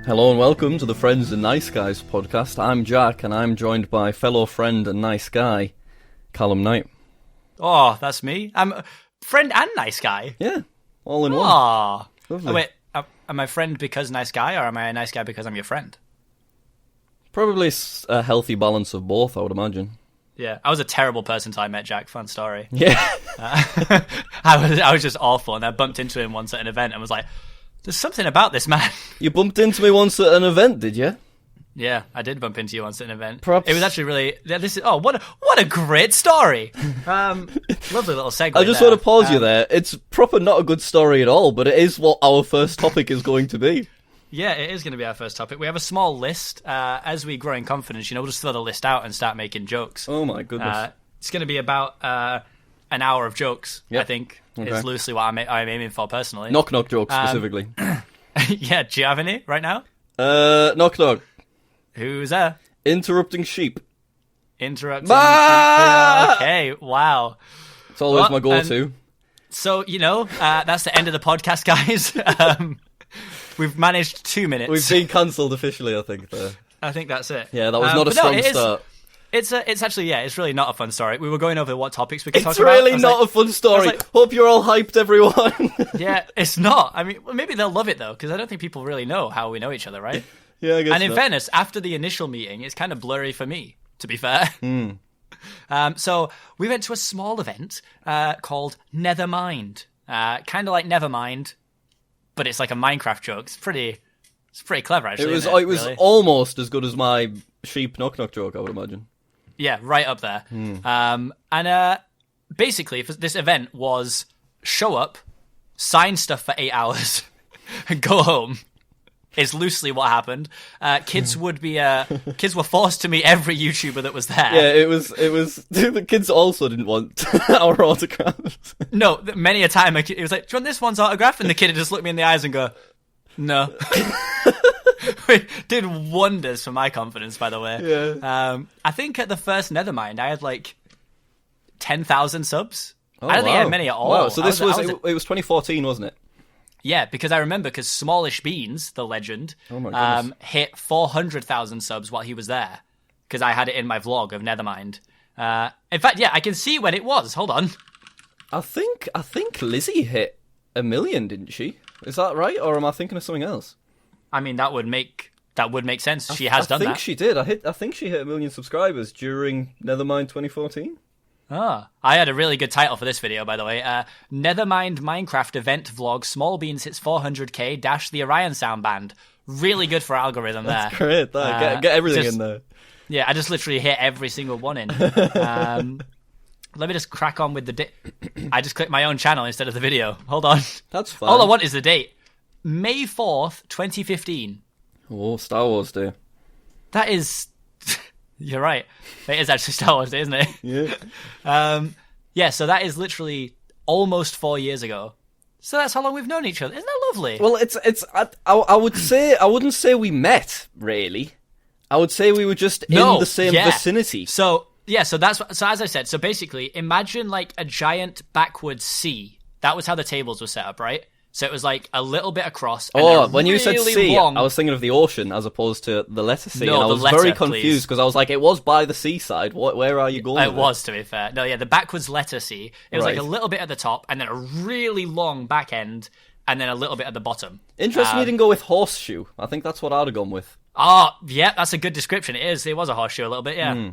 Hello and welcome to the Friends and Nice Guys podcast. I'm Jack and I'm joined by fellow friend and nice guy, Callum Knight. Oh, that's me? I'm a friend and nice guy? Yeah, all in one. Aww. Lovely. Oh, wait, am I friend because nice guy, or am I a nice guy because I'm your friend? Probably a healthy balance of both, I would imagine. Yeah, I was a terrible person until I met Jack. Fun story. Yeah. I was just awful, and I bumped into him once at an event and was like, there's something about this man. You bumped into me once at an event, did you? Yeah, I did bump into you once at an event. Perhaps... It was actually really... what a great story. Lovely little segue. I just want to pause you there. It's proper not a good story at all, but it is what our first topic is going to be. Yeah, it is going to be our first topic. We have a small list. As we grow in confidence, we'll just throw the list out and start making jokes. Oh my goodness. It's going to be about an hour of jokes, yep. I think. Okay. Is loosely what I'm aiming for personally. Knock knock jokes specifically. Yeah, do you have any right now? Knock knock. Who's there? Interrupting sheep. Interrupting sheep. Okay, wow. It's always my go-to. So, that's the end of the podcast, guys. We've managed 2 minutes. We've been cancelled officially, I think, there. I think that's it. Yeah, that was not a strong start. It's actually, it's really not a fun story. We were going over what topics we could talk It's about. really not a fun story. Hope you're all hyped, everyone. Yeah, it's not. I mean, maybe they'll love it, though, because I don't think people really know how we know each other, right? Yeah, I guess. And in fairness, after the initial meeting, it's kind of blurry for me, to be fair. Mm. So we went to a small event called Nethermind. Kind of like Nevermind, but it's like a Minecraft joke. It's pretty clever, actually. It was almost as good as my sheep knock knock joke, I would imagine. Yeah, right up there. And basically, this event was show up, sign stuff for 8 hours, and go home. Is loosely what happened. Kids were forced to meet every YouTuber that was there. Yeah, it was. The kids also didn't want our autographs. No, many a time it was like, "Do you want this one's autograph?" And the kid would just look me in the eyes and go, "No." It did wonders for my confidence, by the way. Yeah. I think at the first Nethermind, I had like 10,000 subs. Oh, I don't think I had many at all. Wow, so this was 2014, wasn't it? Yeah, because I remember Smallish Beans, the legend, hit 400,000 subs while he was there. Because I had it in my vlog of Nethermind. In fact, yeah, I can see when it was. Hold on. I think Lizzie hit 1 million, didn't she? Is that right, or am I thinking of something else? I mean, that would make sense. She has done that. I think she did. I think she hit 1 million subscribers during Nethermind 2014. I had a really good title for this video, by the way. Nethermind Minecraft event vlog. Small Beans hits 400k. Dash the Orion sound band. Really good for algorithm there. That's great. Get everything in there. Yeah, I just literally hit every single one in. Let me just crack on with the date. I just clicked my own channel instead of the video. Hold on. That's fine. All I want is the date. May 4th, 2015. Oh, Star Wars Day. That is... You're right. It is actually Star Wars Day, isn't it? Yeah. Yeah, so that is literally almost 4 years ago. So that's how long we've known each other. Isn't that lovely? Well, I would say, I wouldn't say we met, really. I would say we were just in the same vicinity. So as I said, so basically, imagine like a giant backwards C. That was how the tables were set up, right? So it was like a little bit across. And when you said sea, long... I was thinking of the ocean as opposed to the letter C. No, and I was very confused because I was like, it was by the seaside. Where are you going? It was, to be fair. No, yeah, the backwards letter C. It was like a little bit at the top and then a really long back end and then a little bit at the bottom. Interesting you didn't go with horseshoe. I think that's what I'd have gone with. Oh, yeah, that's a good description. It is. It was a horseshoe a little bit, yeah.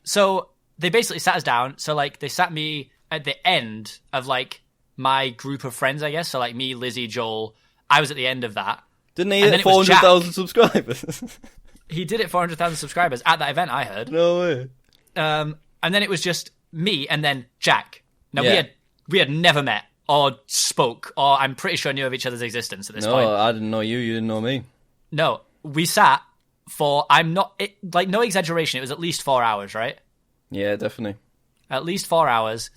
So they basically sat us down. So like they sat me at the end of like my group of friends, I guess. So like me, Lizzie, Joel. I was at the end of that. Didn't he hit 400,000 subscribers? He did hit 400,000 subscribers at that event, I heard. No way. And then it was just me and then Jack. Now we had never met or spoke or I'm pretty sure knew of each other's existence at this point. No, I didn't know you. You didn't know me. No, we sat for, no exaggeration, it was at least 4 hours, right? Yeah, definitely. At least 4 hours.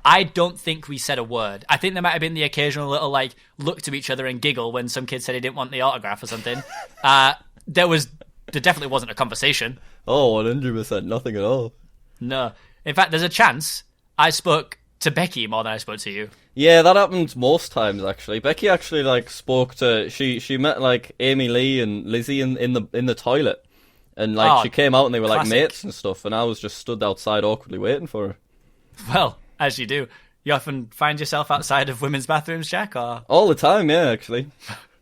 I don't think we said a word. I think there might have been the occasional little, like, look to each other and giggle when some kid said he didn't want the autograph or something. There definitely wasn't a conversation. Oh, 100%. Nothing at all. No. In fact, there's a chance I spoke to Becky more than I spoke to you. Yeah, that happens most times actually. Becky actually like spoke to she met like Amy Lee and Lizzie in the toilet, and like she came out and they were classic. like mates and stuff, and I was just stood outside awkwardly waiting for her. Well, as you do. You often find yourself outside of women's bathrooms, Jack, or all the time? Yeah, actually.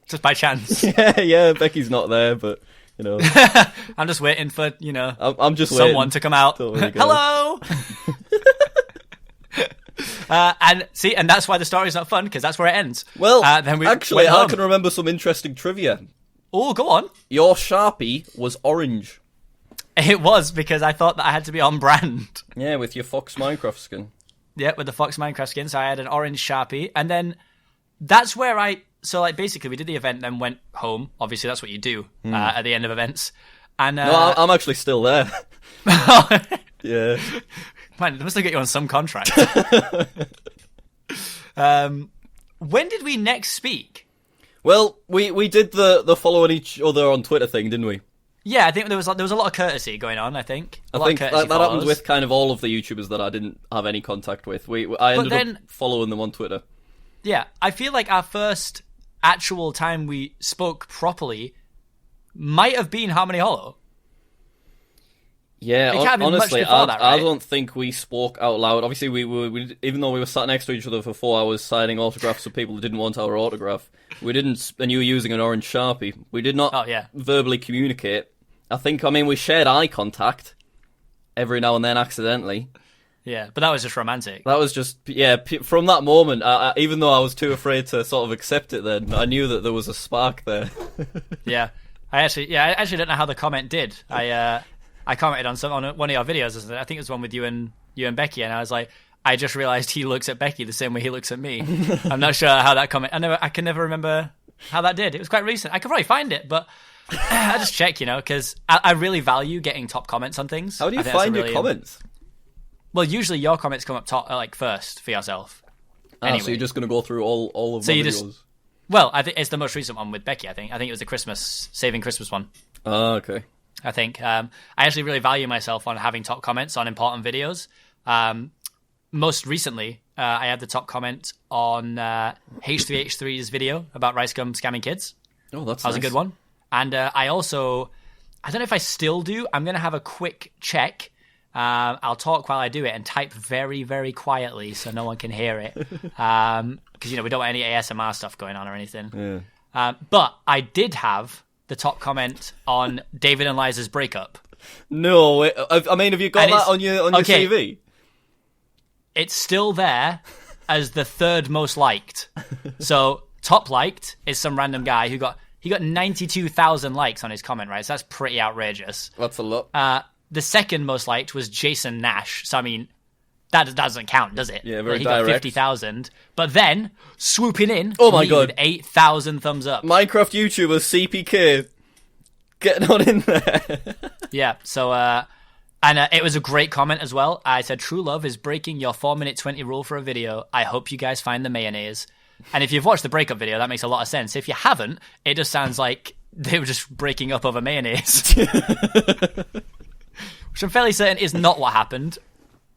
Just by chance. Yeah. Becky's not there, but you know, I'm just waiting for I'm just someone waiting to come out. Hello. And that's why the story's not fun, because that's where it ends. Well, then I can remember some interesting trivia. Oh, go on. Your Sharpie was orange. It was, because I thought that I had to be on brand. Yeah, with your Fox Minecraft skin. Yeah, with the Fox Minecraft skin. So I had an orange Sharpie, and then that's where basically we did the event, then went home. Obviously, that's what you do at the end of events. And no, I'm actually still there. Yeah. Man, they must have got you on some contract. When did we next speak? Well, we did the following each other on Twitter thing, didn't we? Yeah, I think there was a lot of courtesy going on. I think that happened with kind of all of the YouTubers that I didn't have any contact with. I ended up following them on Twitter. Yeah, I feel like our first actual time we spoke properly might have been Harmony Hollow. Yeah, honestly, that, right? I don't think we spoke out loud. Obviously, we even though we were sat next to each other for 4 hours signing autographs for people who didn't want our autograph, we didn't. And you were using an orange Sharpie. We did not verbally communicate. We shared eye contact every now and then accidentally. Yeah, but that was just romantic. That was just, from that moment, even though I was too afraid to sort of accept it then, I knew that there was a spark there. Yeah. I actually don't know how the comment did. I commented on one of your videos. I think it was one with you and Becky, and I was like, I just realised he looks at Becky the same way he looks at me. I'm not sure how that comment... I can never remember how that did. It was quite recent. I could probably find it, but I just check, because I really value getting top comments on things. How do you find your comments? Well, usually your comments come up top, first for yourself. Anyway. So you're just going to go through all of my videos? Well, I think it's the most recent one with Becky, I think. I think it was the Saving Christmas one. Oh, okay. I think. I actually really value myself on having top comments on important videos. Most recently, I had the top comment on H3H3's video about Rice Gum scamming kids. Oh, that was a good one. And I also, I don't know if I still do. I'm going to have a quick check. I'll talk while I do it and type very, very quietly so no one can hear it. Because, we don't want any ASMR stuff going on or anything. Yeah. But I did have the top comment on David and Liza's breakup. No, have you got that on your CV? It's still there as the third most liked. So top liked is some random guy who got 92,000 likes on his comment, right? So that's pretty outrageous. That's a lot. The second most liked was Jason Nash. So that doesn't count, does it? Yeah, very he direct. got 50,000. But then swooping in, oh my god, 8,000 thumbs up. Minecraft YouTuber CPK getting on in there. Yeah. So and it was a great comment as well. I said, "True love is breaking your 4-minute 20 rule for a video. I hope you guys find the mayonnaise." And if you've watched the breakup video, that makes a lot of sense. If you haven't, it just sounds like they were just breaking up over mayonnaise. Which I'm fairly certain is not what happened.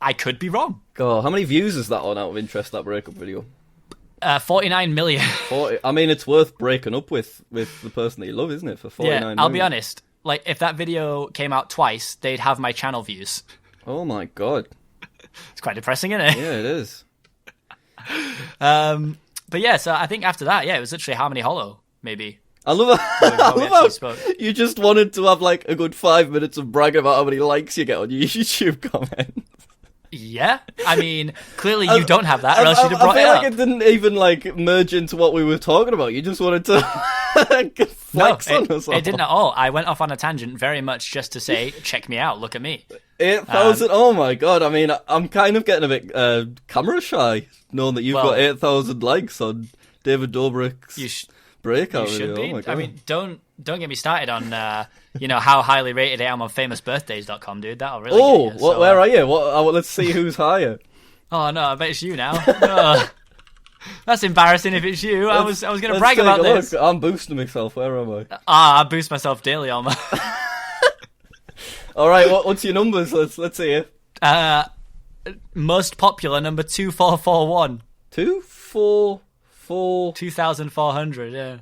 I could be wrong. God, how many views is that on, out of interest, that breakup video? 49 million. 40, it's worth breaking up with the person that you love, isn't it, for 49 million? I'll be honest. If that video came out twice, they'd have my channel views. Oh my god. It's quite depressing, isn't it? Yeah, it is. But yeah, so I think after that, it was literally Harmony Hollow, maybe. I love how you just wanted to have a good 5 minutes of bragging about how many likes you get on your YouTube comments. Yeah, clearly you don't have that, or else you'd have brought it up. It didn't even merge into what we were talking about. You just wanted to flex on us all. It didn't at all. I went off on a tangent very much just to say, check me out, look at me. 8,000. Oh my god! I'm kind of getting a bit camera shy, knowing that you've got 8,000 likes on David Dobrik's breakout video. Be. Oh my god. Don't get me started on how highly rated I am on famousbirthdays.com, dude. That'll really get you. So, where are you? Let's see who's higher. Oh no, I bet it's you now. That's embarrassing if it's you. I was going to brag about this. Look. I'm boosting myself. Where am I? I boost myself daily on my... All right, what's your numbers? Let's see it. Most popular number 2441. 2441. 2,400, yeah.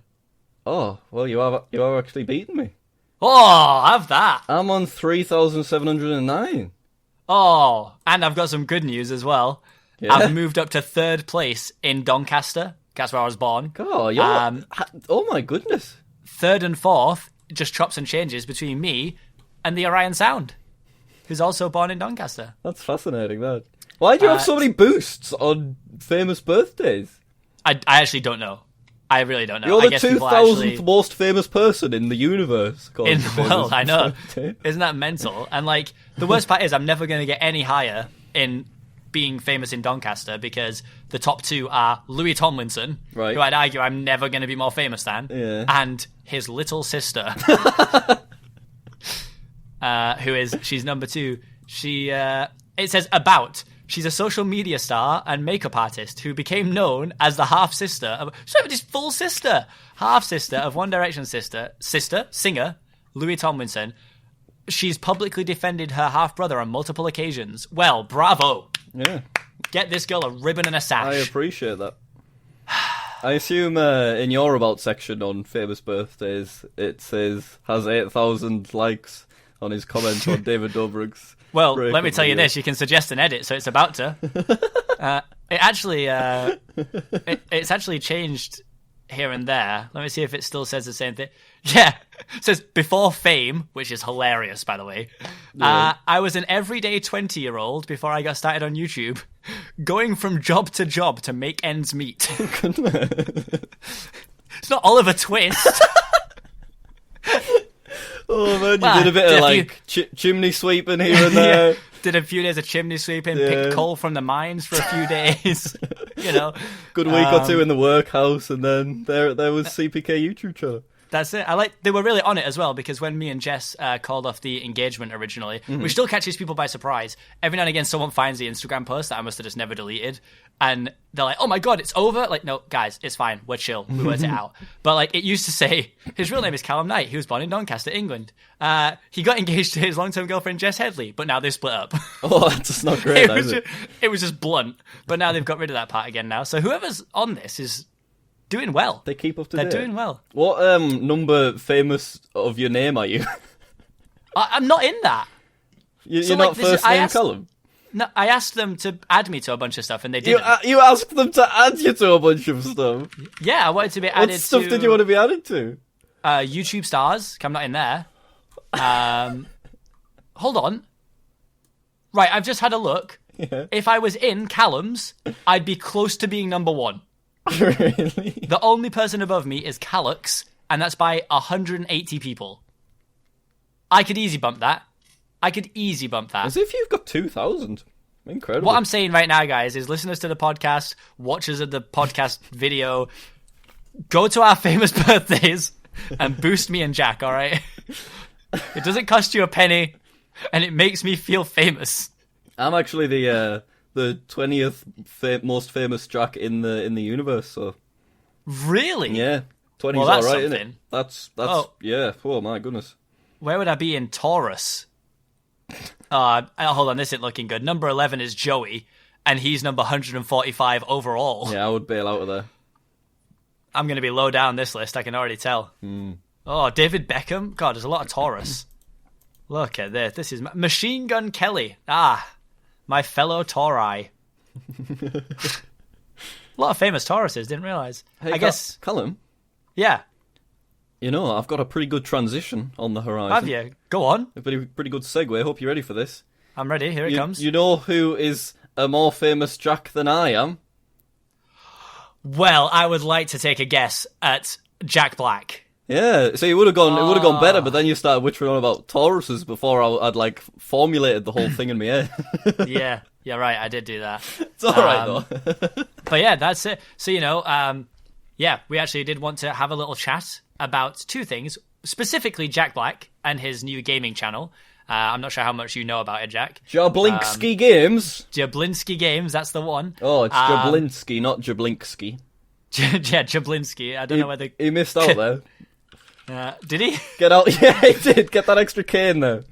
Oh, well, you have actually beaten me. Oh, have that. I'm on 3,709. Oh, and I've got some good news as well. Yeah. I've moved up to 3rd place in Doncaster. That's where I was born. God, oh my goodness. 3rd and 4th, just chops and changes between me and the Orion Sound, who's also born in Doncaster. That's fascinating, that. Why do you have so many boosts on famous birthdays? I actually don't know. I really don't know. You're the 2,000th most famous person in the universe. In the world, I know. Isn't that mental? And, like, the worst part is I'm never going to get any higher in being famous in Doncaster because the top 2 are Louis Tomlinson, who I'd argue I'm never going to be more famous than, and his little sister, she's number 2. It says about... She's a social media star and makeup artist who became known as the half-sister of... She's full sister! Half-sister of One Direction singer, Louis Tomlinson. She's publicly defended her half-brother on multiple occasions. Well, bravo! Yeah. Get this girl a ribbon and a sash. I appreciate that. I assume in your About section on famous birthdays, it says, has 8,000 likes on his comment on David Dobrik's... Well, let me tell you this: you can suggest an edit, so it's about to. It's actually changed here and there. Let me see if it still says the same thing. Yeah, it says before fame, which is hilarious, by the way. I was an everyday 20-year-old before I got started on YouTube, going from job to make ends meet. It's not Oliver Twist. Oh man, you did a bit of chimney sweeping here and there. Yeah, did a few days of chimney sweeping, picked coal from the mines for a few days. Good week or two in the workhouse, and then there was CPK YouTube channel. That's it. They were really on it as well, because when me and Jess called off the engagement originally, which still catches people by surprise, every now and again someone finds the Instagram post that I must have just never deleted, and they're like, oh my god, it's over? Like, no, guys, it's fine. We're chill. We worked it out. But, like, it used to say, his real name is Callum Knight. He was born in Doncaster, England. He got engaged to his long-term girlfriend, Jess Headley, but now they've split up. Oh, that's just not great, it was just blunt. But now they've got rid of that part again now. So whoever's on this is doing well. They keep up to date. They're doing well. What number famous of your name are you? I'm not in that. You're not first name Callum? No, I asked them to add me to a bunch of stuff, and they didn't. You asked them to add you to a bunch of stuff? Yeah, I wanted to be added to... What stuff did you want to be added to? YouTube stars. I'm not in there. Hold on. Right, I've just had a look. Yeah. If I was in Callum's, I'd be close to being number 1. Really? The only person above me is Callux, and that's by 180 people. I could easy bump that. As if you've got 2,000. Incredible. What I'm saying right now, guys, is listeners to the podcast, watchers of the podcast video, go to our famous birthdays and boost me and Jack, all right? It doesn't cost you a penny, and it makes me feel famous. I'm actually the 20th most famous Jack in the universe. So really, yeah, 20's well, that's all right, something. isn't it? Yeah. Oh my goodness. Where would I be in Taurus? Hold on, this isn't looking good. Number 11 is Joey, and he's number 145 overall. Yeah, I would bail out of there. I'm going to be low down this list. I can already tell. Oh, David Beckham. God, there's a lot of Taurus. Look at this. This is Machine Gun Kelly. My fellow Tauri. A lot of famous Tauruses, didn't realise. Hey, I guess... Callum? Yeah. You know, I've got a pretty good transition on the horizon. Have you? Go on. A pretty good segue. Hope you're ready for this. I'm ready. Here it comes. You know who is a more famous Jack than I am? Well, I would like to take a guess at Jack Black. Yeah, so it would have gone better, but then you started whittering on about Tauruses before I'd like formulated the whole thing in my head. Yeah, right. I did do that. It's all right though. But yeah, that's it. So we actually did want to have a little chat about two things, specifically Jack Black and his new gaming channel. I'm not sure how much you know about it, Jack. Jablinski Games. Jablinski Games, that's the one. Oh, it's Jablinski, not Jablinski. Yeah, Jablinski. I don't know whether... He missed out there. Did he? Get out. Yeah, he did. Get that extra K in there.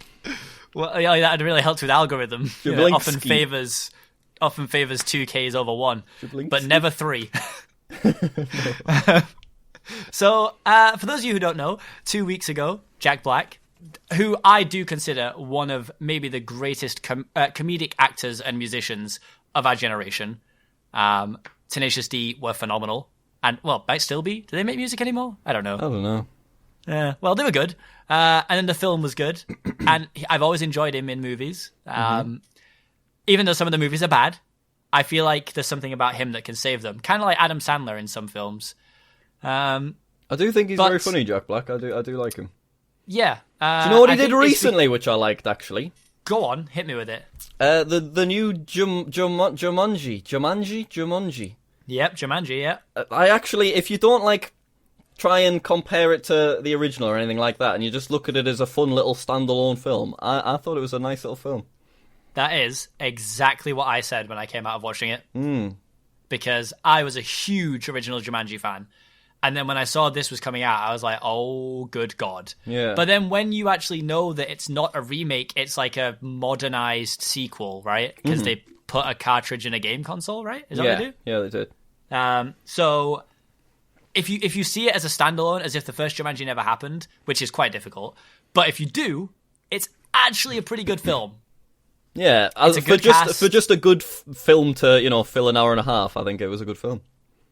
Well, yeah, that would really help with algorithm. Jablinski. Often favors 2 Ks over 1, but never 3. So, for those of you who don't know, 2 weeks ago, Jack Black, who I do consider one of maybe the greatest comedic actors and musicians of our generation, Tenacious D were phenomenal. And, well, might still be. Do they make music anymore? I don't know. I don't know. Yeah, well, they were good. And then the film was good. And I've always enjoyed him in movies. Even though some of the movies are bad, I feel like there's something about him that can save them. Kind of like Adam Sandler in some films. I do think he's very funny, Jack Black. I do like him. Yeah. Do you know what he did recently, which I liked, actually? Go on, hit me with it. The new Jumanji. Yep, Jumanji, yeah. I actually, if you don't, like, try and compare it to the original or anything like that, and you just look at it as a fun little standalone film, I thought it was a nice little film. That is exactly what I said when I came out of watching it. Because I was a huge original Jumanji fan. And then when I saw this was coming out, I was like, oh, good God. Yeah. But then when you actually know that it's not a remake, it's like a modernized sequel, right? Because they put a cartridge in a game console, right? Is that what they do? Yeah, they did. So if you see it as a standalone, as if the first Jumanji never happened, which is quite difficult, but if you do, it's actually a pretty good film. Yeah, for just a good film to, fill an hour and a half, I think it was a good film.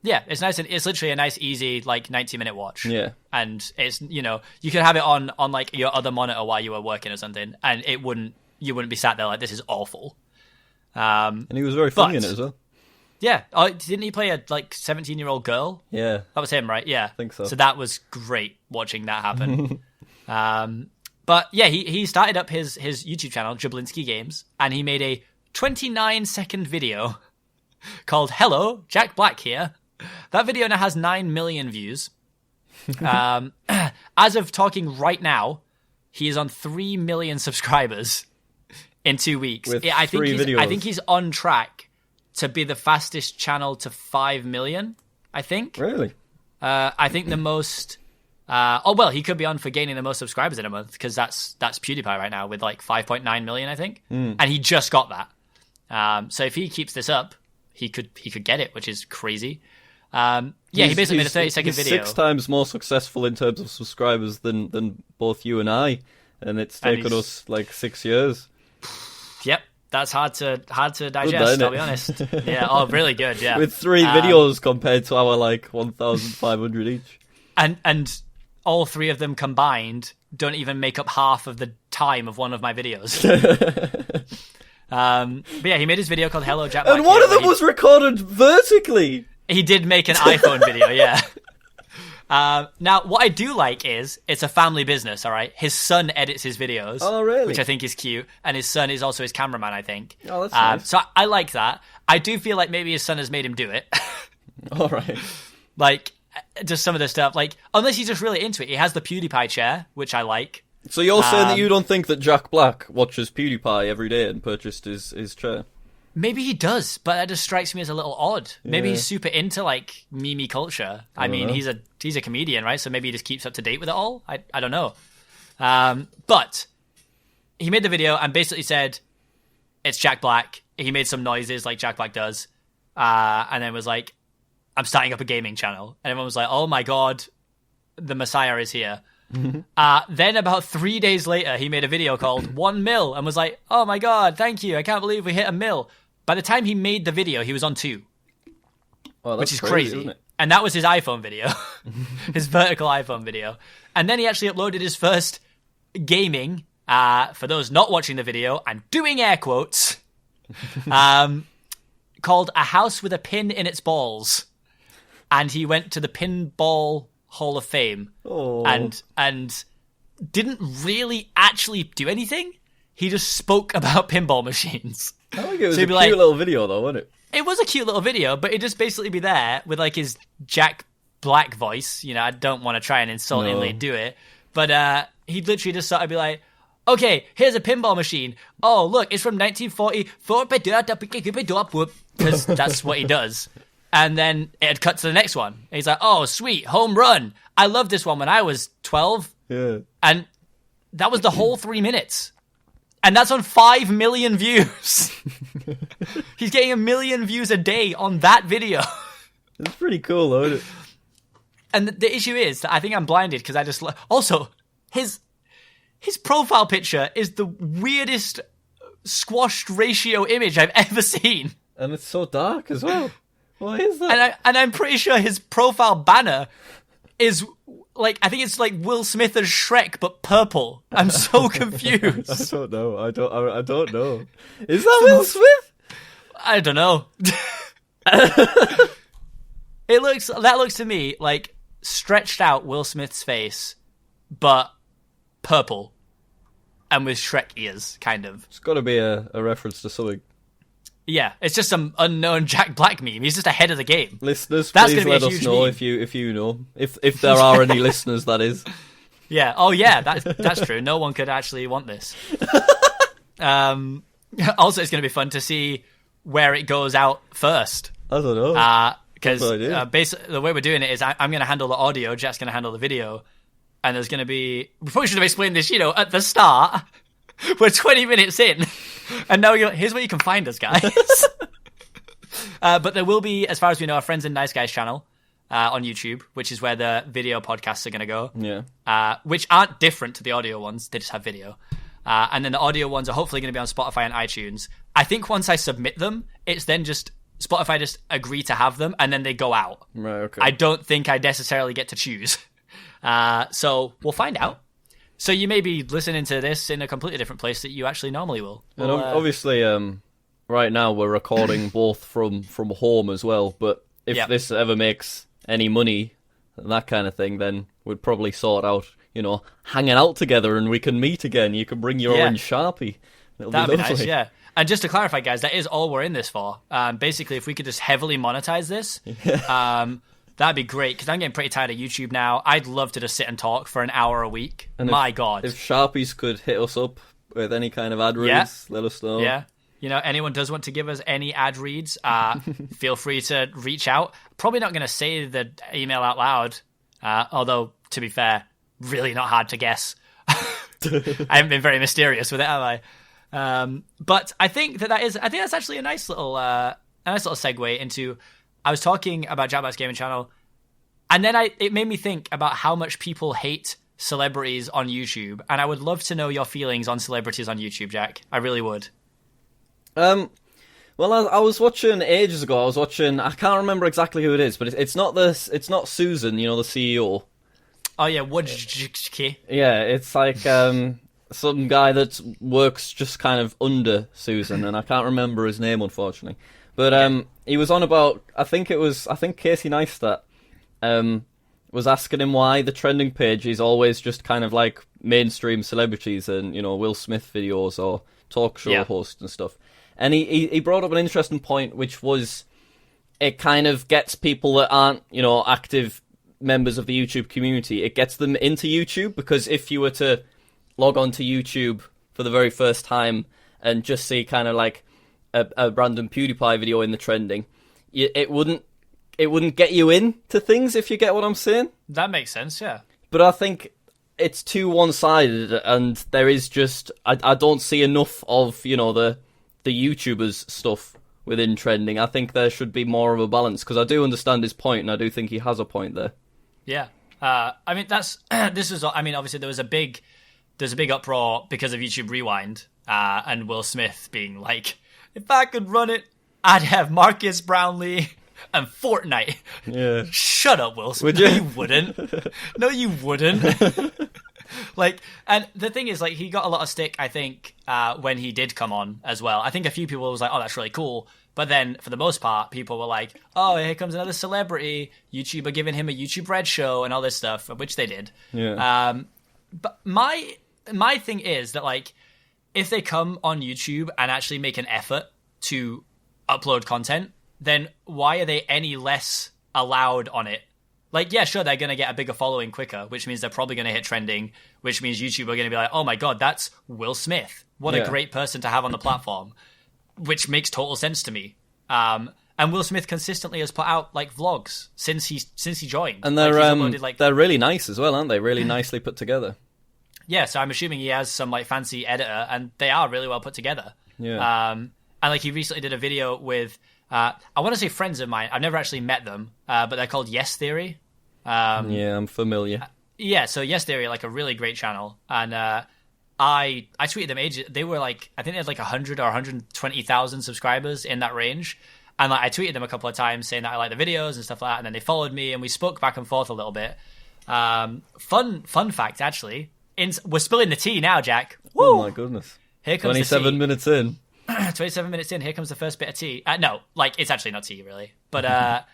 Yeah, it's nice, and it's literally a nice, easy, like, 90-minute watch. Yeah. And it's, you could have it on like your other monitor while you were working or something, and you wouldn't be sat there like, this is awful. And he was very funny in it as well. Yeah. Oh, didn't he play a, like, 17-year-old girl? Yeah. That was him, right? Yeah. I think so. So that was great watching that happen. But yeah, he started up his YouTube channel, Jablinski Games, and he made a 29-second video called Hello, Jack Black here. That video now has 9 million views. As of talking right now, he is on 3 million subscribers in 2 weeks. With I think videos. I think he's on track to be the fastest channel to 5 million, I think. Really? I think the most... he could be on for gaining the most subscribers in a month, because that's PewDiePie right now with like 5.9 million, I think. And he just got that. So if he keeps this up, he could get it, which is crazy. He basically made a 30-second video. 6 times more successful in terms of subscribers than both you and I, and it's taken us like 6 years. Yep, that's hard to digest. I'll be honest. Yeah, really good. Yeah, with 3 videos compared to our like 1,500 each, and all 3 of them combined don't even make up half of the time of one of my videos. But yeah, he made his video called Hello, Jack Black. And one of them was recorded vertically. He did make an iPhone video, yeah. Now, what I do like is it's a family business, all right? His son edits his videos. Oh, really? Which I think is cute. And his son is also his cameraman, I think. Oh, that's nice. So I like that. I do feel like maybe his son has made him do it. All right. Like, just some of the stuff. Like, unless he's just really into it. He has the PewDiePie chair, which I like. So you're saying that you don't think that Jack Black watches PewDiePie every day and purchased his chair? Maybe he does, but that just strikes me as a little odd. Maybe he's super into like meme culture. I mean, he's a comedian, right? So maybe he just keeps up to date with it all. I don't know. But he made the video and basically said it's Jack Black. He made some noises like Jack Black does, and then was like, "I'm starting up a gaming channel." And everyone was like, "Oh my god, the Messiah is here." Then about 3 days later, he made a video called 1 mil and was like, "Oh my god, thank you! I can't believe we hit 1 mil." By the time he made the video, he was on 2. Oh, which is crazy. Isn't it? And that was his iPhone video, his vertical iPhone video. And then he actually uploaded his first gaming. For those not watching the video, I'm doing air quotes. Called "A House with a Pin in Its Balls," and he went to the Pinball Hall of Fame and didn't really actually do anything. He just spoke about pinball machines. I think it was a cute little video, though, wasn't it? It was a cute little video, but it'd just basically be there with like his Jack Black voice. I don't want to try and insultingly do it, but he'd literally just sort of be like, "Okay, here's a pinball machine. Oh, look, it's from 1944," because that's what he does. And then it'd cut to the next one. And he's like, "Oh, sweet, home run. I loved this one when I was 12. Yeah. And that was the whole 3 minutes. And that's on 5 million views. He's getting 1 million views a day on that video. It's pretty cool, though, isn't it? And the issue is that I think I'm blinded because I just... Also, his profile picture is the weirdest squashed ratio image I've ever seen. And it's so dark as well. Why is that? And I'm pretty sure his profile banner is... Like, I think it's like Will Smith as Shrek, but purple. I'm so confused. I don't know. I don't know. Is that Will Smith? I don't know. That looks to me like stretched out Will Smith's face, but purple. And with Shrek ears, kind of. It's got to be a reference to something. Yeah, it's just some unknown Jack Black meme. He's just ahead of the game. Listeners, please let us know if you know. If there are any listeners, that is. Yeah. Oh, yeah. That's true. No one could actually want this. Also, it's going to be fun to see where it goes out first. I don't know. Because basically, the way we're doing it is I'm going to handle the audio, Jack's going to handle the video, and there's going to be... We probably should have explained this, at the start. We're 20 minutes in, and now here's where you can find us, guys. But there will be, as far as we know, a Friends and Nice Guys channel on YouTube, which is where the video podcasts are going to go. Yeah. Which aren't different to the audio ones. They just have video. And then the audio ones are hopefully going to be on Spotify and iTunes. I think once I submit them, it's then just Spotify just agree to have them, and then they go out. Right, okay. I don't think I necessarily get to choose. So we'll find out. So you may be listening to this in a completely different place that you actually normally will. And obviously, right now we're recording both from home as well. But if this ever makes any money, that kind of thing, then we'd probably sort out, hanging out together and we can meet again. You can bring your orange Sharpie. That'd be nice, yeah. And just to clarify, guys, that is all we're in this for. Basically, if we could just heavily monetize this, that'd be great, because I'm getting pretty tired of YouTube now. I'd love to just sit and talk for an hour a week. And God. If Sharpies could hit us up with any kind of ad reads, let us know. Yeah. Anyone does want to give us any ad reads, feel free to reach out. Probably not going to say the email out loud, although, to be fair, really not hard to guess. I haven't been very mysterious with it, have I? But I think that's actually a nice little segue into... I was talking about Jack Black's Gaming Channel, and then it made me think about how much people hate celebrities on YouTube, and I would love to know your feelings on celebrities on YouTube, Jack. I really would. Well, I was watching ages ago. I can't remember exactly who it is, but it's not Susan, the CEO. Oh yeah, Wojcicki. Yeah, it's like some guy that works just kind of under Susan, and I can't remember his name, unfortunately. But he was on about, I think Casey Neistat was asking him why the trending page is always just kind of like mainstream celebrities and, Will Smith videos or talk show hosts and stuff. And he brought up an interesting point, which was it kind of gets people that aren't, active members of the YouTube community, it gets them into YouTube, because if you were to log on to YouTube for the very first time and just see kind of like a random PewDiePie video in the trending, it wouldn't get you into things, if you get what I'm saying. That makes sense, yeah. But I think it's too one-sided, and there is just... I don't see enough of, the YouTubers' stuff within trending. I think there should be more of a balance, because I do understand his point, and I do think he has a point there. Yeah. Obviously there was a big uproar because of YouTube Rewind, and Will Smith being like, if I could run it, I'd have Marcus Brownlee and Fortnite. Yeah. Shut up, Will Smith. No, you wouldn't. No, you wouldn't. And the thing is, he got a lot of stick, I think, when he did come on as well. I think a few people was like, oh, that's really cool. But then, for the most part, people were like, oh, here comes another celebrity. YouTube are giving him a YouTube Red show and all this stuff, which they did. Yeah. But my thing is that, if they come on YouTube and actually make an effort to upload content, then why are they any less allowed on it? Yeah, sure, they're going to get a bigger following quicker, which means they're probably going to hit trending, which means YouTube are going to be like, oh my god, that's Will Smith. What a great person to have on the platform, which makes total sense to me. And Will Smith consistently has put out vlogs since he joined. And they're really nice as well, aren't they? Really nicely put together. Yeah, so I'm assuming he has some fancy editor, and they are really well put together. Yeah. And he recently did a video with I want to say friends of mine. I've never actually met them, but they're called Yes Theory. Yeah, I'm familiar. Yeah, so Yes Theory, like a really great channel, and I tweeted them ages. They were like, I think they had like 100 or 120,000 subscribers in that range, and like I tweeted them a couple of times saying that I like the videos and stuff like that, and then they followed me and we spoke back and forth a little bit. Fun fact, actually, we're spilling the tea now, Jack. Woo! Oh my goodness! Here comes 27 minutes in. 27 minutes in. Here comes the first bit of tea. No, like it's actually not tea really, but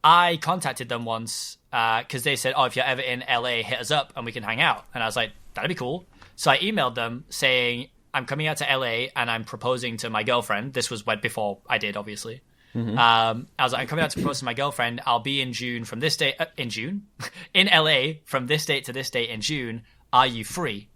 I contacted them once because they said, "Oh, if you're ever in LA, hit us up and we can hang out." And I was like, "That'd be cool." So I emailed them saying, "I'm coming out to LA and I'm proposing to my girlfriend." This was before I did, obviously. Mm-hmm. I was like, "I'm coming out to propose to my girlfriend. I'll be in June from this date in LA from this date to this date in June. Are you free?"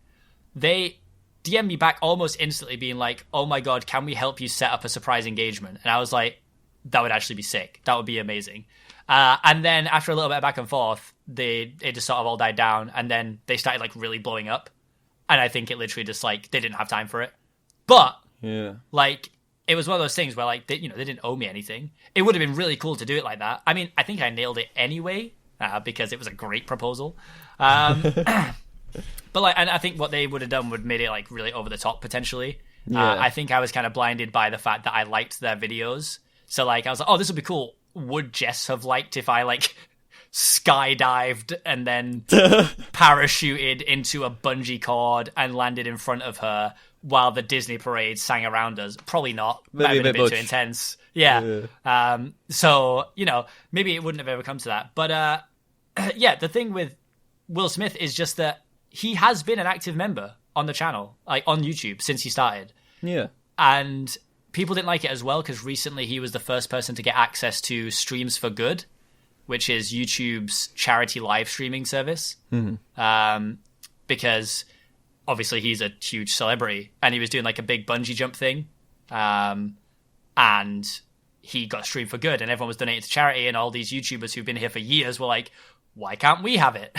They DM me back almost instantly, being like, "Oh my god, can we help you set up a surprise engagement?" And I was like, "That would actually be sick. That would be amazing." And then after a little bit of back and forth, it just sort of all died down, and then they started like really blowing up. And I think it literally just like they didn't have time for it. But yeah, like it was one of those things where like they didn't owe me anything. It would have been really cool to do it like that. I mean, I think I nailed it anyway because it was a great proposal. But like, and I think what they would have done would made it like really over the top potentially. Yeah. I think I was kind of blinded by the fact that I liked their videos. So like I was like, oh, this would be cool. Would Jess have liked if I like skydived and then parachuted into a bungee cord and landed in front of her while the Disney parade sang around us? Probably not. Maybe might have been a bit too intense. Yeah. So, maybe it wouldn't have ever come to that. But yeah, the thing with Will Smith is just that he has been an active member on the channel, like on YouTube, since he started. Yeah. And people didn't like it as well because recently he was the first person to get access to Streams for Good, which is YouTube's charity live streaming service. Mm-hmm. Because obviously he's a huge celebrity and he was doing like a big bungee jump thing. And he got Stream for Good and everyone was donating to charity, and all these YouTubers who've been here for years were like, why can't we have it?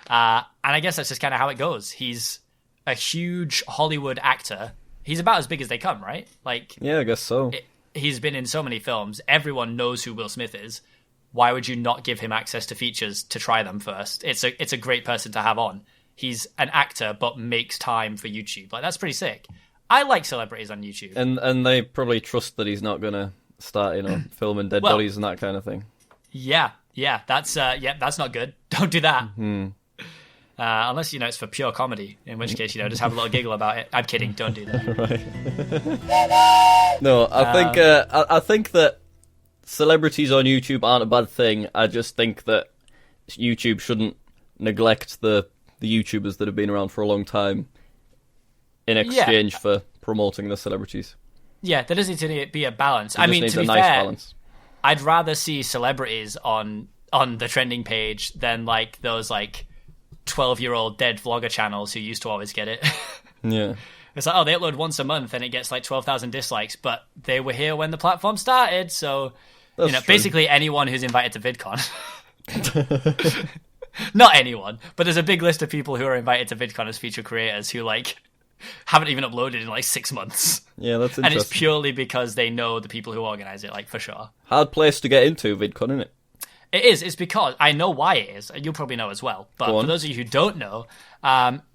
And I guess that's just kind of how it goes. He's a huge Hollywood actor. He's about as big as they come, right? Like, yeah, I guess so. He's been in so many films. Everyone knows who Will Smith is. Why would you not give him access to features to try them first? It's a great person to have on. He's an actor, but makes time for YouTube. Like, that's pretty sick. I like celebrities on YouTube. And they probably trust that he's not going to start, filming dead bodies and that kind of thing. Yeah, that's not good. Don't do that. Mm-hmm. Unless, it's for pure comedy, in which case, just have a little giggle about it. I'm kidding, don't do that. Right. No, I think that celebrities on YouTube aren't a bad thing. I just think that YouTube shouldn't neglect the YouTubers that have been around for a long time in exchange for promoting the celebrities. Yeah, there does need to be a balance. To be fair, balance. I'd rather see celebrities on the trending page than like those like 12-year-old dead vlogger channels who used to always get it. Yeah. It's like, oh, they upload once a month and it gets like 12,000 dislikes, but they were here when the platform started, so That's true. Basically anyone who's invited to VidCon. Not anyone, but there's a big list of people who are invited to VidCon as feature creators who like haven't even uploaded in like 6 months. Yeah, that's interesting. And it's purely because they know the people who organize it, like for sure. Hard place to get into, VidCon, isn't it? It is. It's because I know why it is. You'll probably know as well. But for those of you who don't know,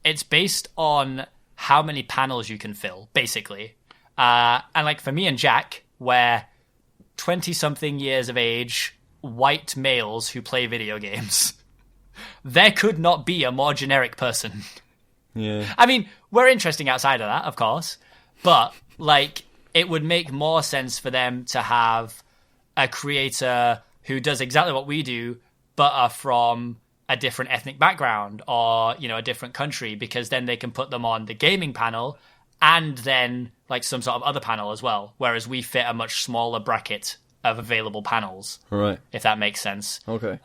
it's based on how many panels you can fill, basically. And like for me and Jack, we're 20-something years of age, white males who play video games. There could not be a more generic person. Yeah. I mean, we're interesting outside of that, of course. But like, it would make more sense for them to have a creator who does exactly what we do, but are from a different ethnic background or, a different country, because then they can put them on the gaming panel and then like some sort of other panel as well, whereas we fit a much smaller bracket of available panels. Right. If that makes sense. Okay.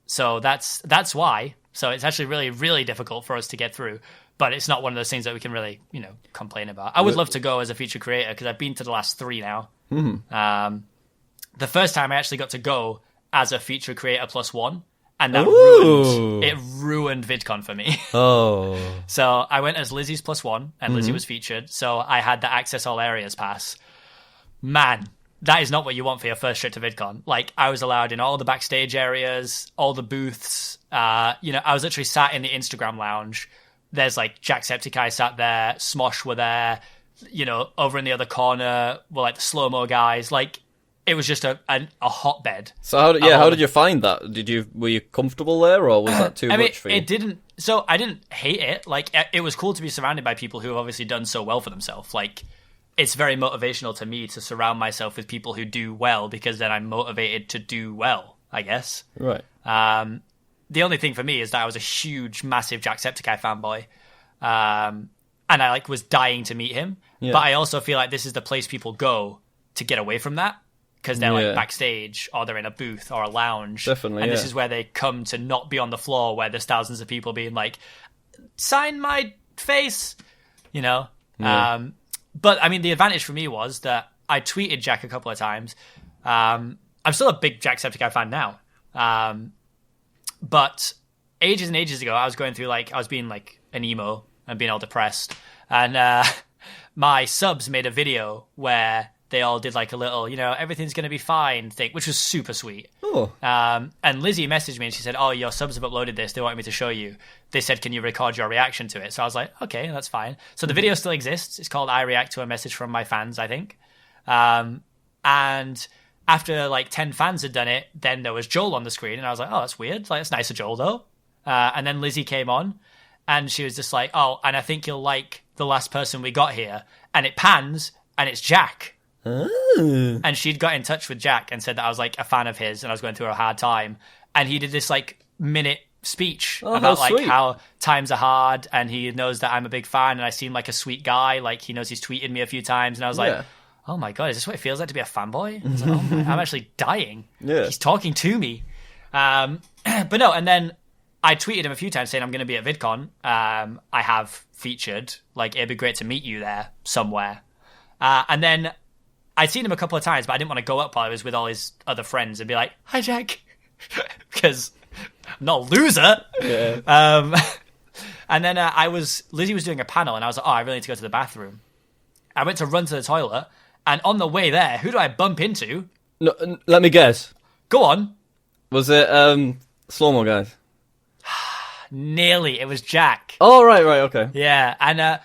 So that's why. So it's actually really, really difficult for us to get through, but it's not one of those things that we can really, complain about. I would love to go as a feature creator because I've been to the last 3 now. Mm-hmm. The first time I actually got to go as a feature creator +1, and that ruined VidCon for me. Oh. So I went as Lizzie's +1, and Lizzie was featured, so I had the Access All Areas pass. man, that is not what you want for your first trip to VidCon. Like, I was allowed in all the backstage areas, all the booths. I was literally sat in the Instagram lounge. There's like Jacksepticeye sat there, Smosh were there. Over in the other corner were like the slow-mo guys. Like, it was just a hotbed. So how did you find that? Were you comfortable there, or was that too much for you? It didn't. So I didn't hate it. Like, it was cool to be surrounded by people who have obviously done so well for themselves. Like, it's very motivational to me to surround myself with people who do well, because then I'm motivated to do well, I guess. Right. The only thing for me is that I was a huge, massive Jacksepticeye fanboy. And I was dying to meet him. Yeah. But I also feel like this is the place people go to get away from that, because they're like backstage, or they're in a booth or a lounge. Definitely, and this is where they come to not be on the floor where there's thousands of people being like, sign my face, Yeah. But I mean, the advantage for me was that I tweeted Jack a couple of times. I'm still a big Jacksepticeye fan now. But ages and ages ago, I was going through I was being like an emo and being all depressed. And my subs made a video where they all did like a little, everything's going to be fine thing, which was super sweet. Oh. And Lizzie messaged me and she said, oh, your subs have uploaded this. They wanted me to show you. They said, can you record your reaction to it? So I was like, okay, that's fine. So the video still exists. It's called I React to a Message from My Fans, I think. And after 10 fans had done it, then there was Joel on the screen. And I was like, oh, that's weird. That's nice of Joel, though. And then Lizzie came on and she was just like, oh, and I think you'll like the last person we got here. And it pans and it's Jack. Oh. And she'd got in touch with Jack and said that I was a fan of his and I was going through a hard time. And he did this minute speech about how times are hard, and he knows that I'm a big fan and I seem like a sweet guy. He knows he's tweeted me a few times, and I was like, oh my god, is this what it feels like to be a fanboy? I was like, I'm actually dying. Yeah. He's talking to me. But no, and then I tweeted him a few times saying I'm going to be at VidCon. I have featured, it'd be great to meet you there somewhere. And then I'd seen him a couple of times, but I didn't want to go up while I was with all his other friends and be like, hi, Jack. Because I'm not a loser. Yeah. And then Lizzie was doing a panel, and I was like, oh, I really need to go to the bathroom. I went to run to the toilet, and on the way there, who do I bump into? No, let me guess. Go on. Was it Slow-Mo guys? Nearly. It was Jack. Oh, right, okay. Yeah, and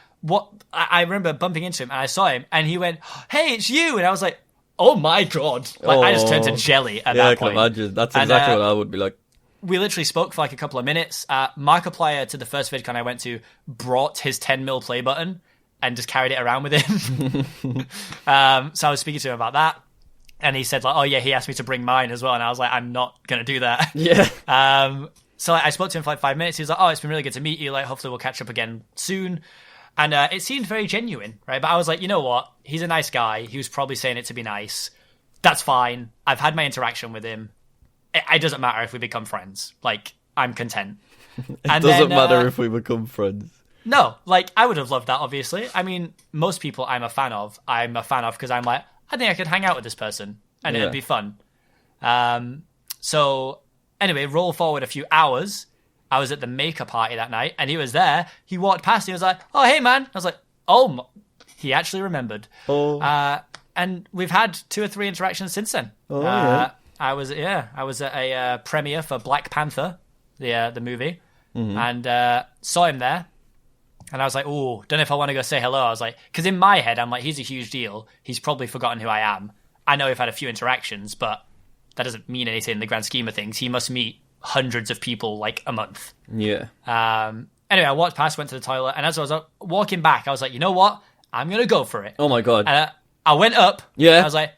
I remember bumping into him, and I saw him, and he went, hey, it's you! And I was like, oh my god. I just turned to jelly at that point. Yeah, I can imagine. That's exactly what I would be like. We literally spoke for a couple of minutes. Markiplier, to the first VidCon I went to, brought his 10mm play button and just carried it around with him. So I was speaking to him about that, and he said, oh yeah, he asked me to bring mine as well, and I was like, I'm not going to do that. Yeah. So I spoke to him for 5 minutes. He was like, oh, it's been really good to meet you. Hopefully we'll catch up again soon. And it seemed very genuine, right? But I was like, you know what? He's a nice guy. He was probably saying it to be nice. That's fine. I've had my interaction with him. It doesn't matter if we become friends. I'm content. It doesn't matter if we become friends. No, I would have loved that, obviously. I mean, most people I'm a fan of because I'm like, I think I could hang out with this person and it'd be fun. So anyway, roll forward a few hours. I was at the Maker party that night, and he was there. He walked past, he was like, oh, hey, man. I was like, oh, he actually remembered. Oh. And we've had 2 or 3 interactions since then. Oh, yeah. I was at a premiere for Black Panther, the movie, and saw him there. And I was like, oh, don't know if I want to go say hello. I was like, because in my head, I'm like, he's a huge deal. He's probably forgotten who I am. I know we've had a few interactions, but that doesn't mean anything in the grand scheme of things. He must meet hundreds of people a month. Yeah. Anyway, I walked past, went to the toilet, and as I was walking back, I was like, you know what? I'm going to go for it. Oh my God. And I went up. Yeah. I was like,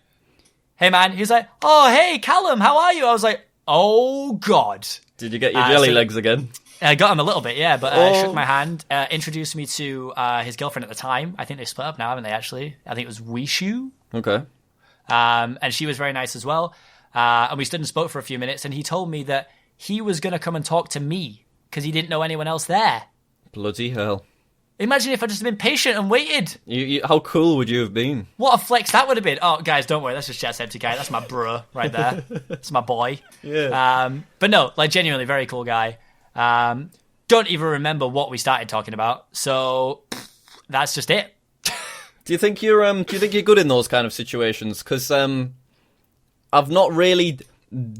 hey man. He was like, oh, hey, Callum, how are you? I was like, oh God. Did you get your jelly legs again? I got him a little bit, yeah, but shook my hand, introduced me to his girlfriend at the time. I think they split up now, haven't they, actually? I think it was Wishu. Okay. And she was very nice as well. And we stood and spoke for a few minutes, and he told me that he was going to come and talk to me because he didn't know anyone else there. Bloody hell. Imagine if I'd just been patient and waited. How cool would you have been? What a flex that would have been. Oh, guys, don't worry. That's just Jacksepticeye. That's my bro right there. That's my boy. Yeah. But no, genuinely very cool guy. Don't even remember what we started talking about. So that's just it. Do you think you're good in those kind of situations? Because I've not really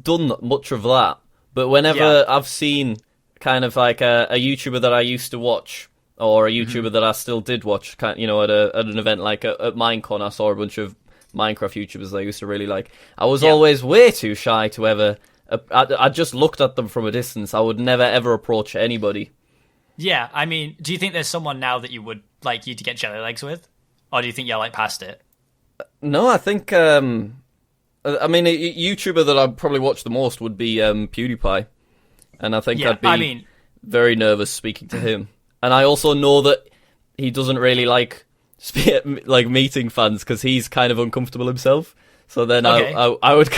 done much of that, but whenever I've seen kind of like a YouTuber that I used to watch, or a YouTuber that I still did watch, at an event like at Minecon, I saw a bunch of Minecraft YouTubers that I used to really like. I was always way too shy to ever. I just looked at them from a distance. I would never ever approach anybody. Yeah, I mean, do you think there's someone now that you would like you to get jelly legs with, or do you think you're like past it? No, I think. I mean, a YouTuber that I'd probably watch the most would be PewDiePie, and I think I'd be very nervous speaking to him. And I also know that he doesn't really like meeting fans because he's kind of uncomfortable himself. So then I would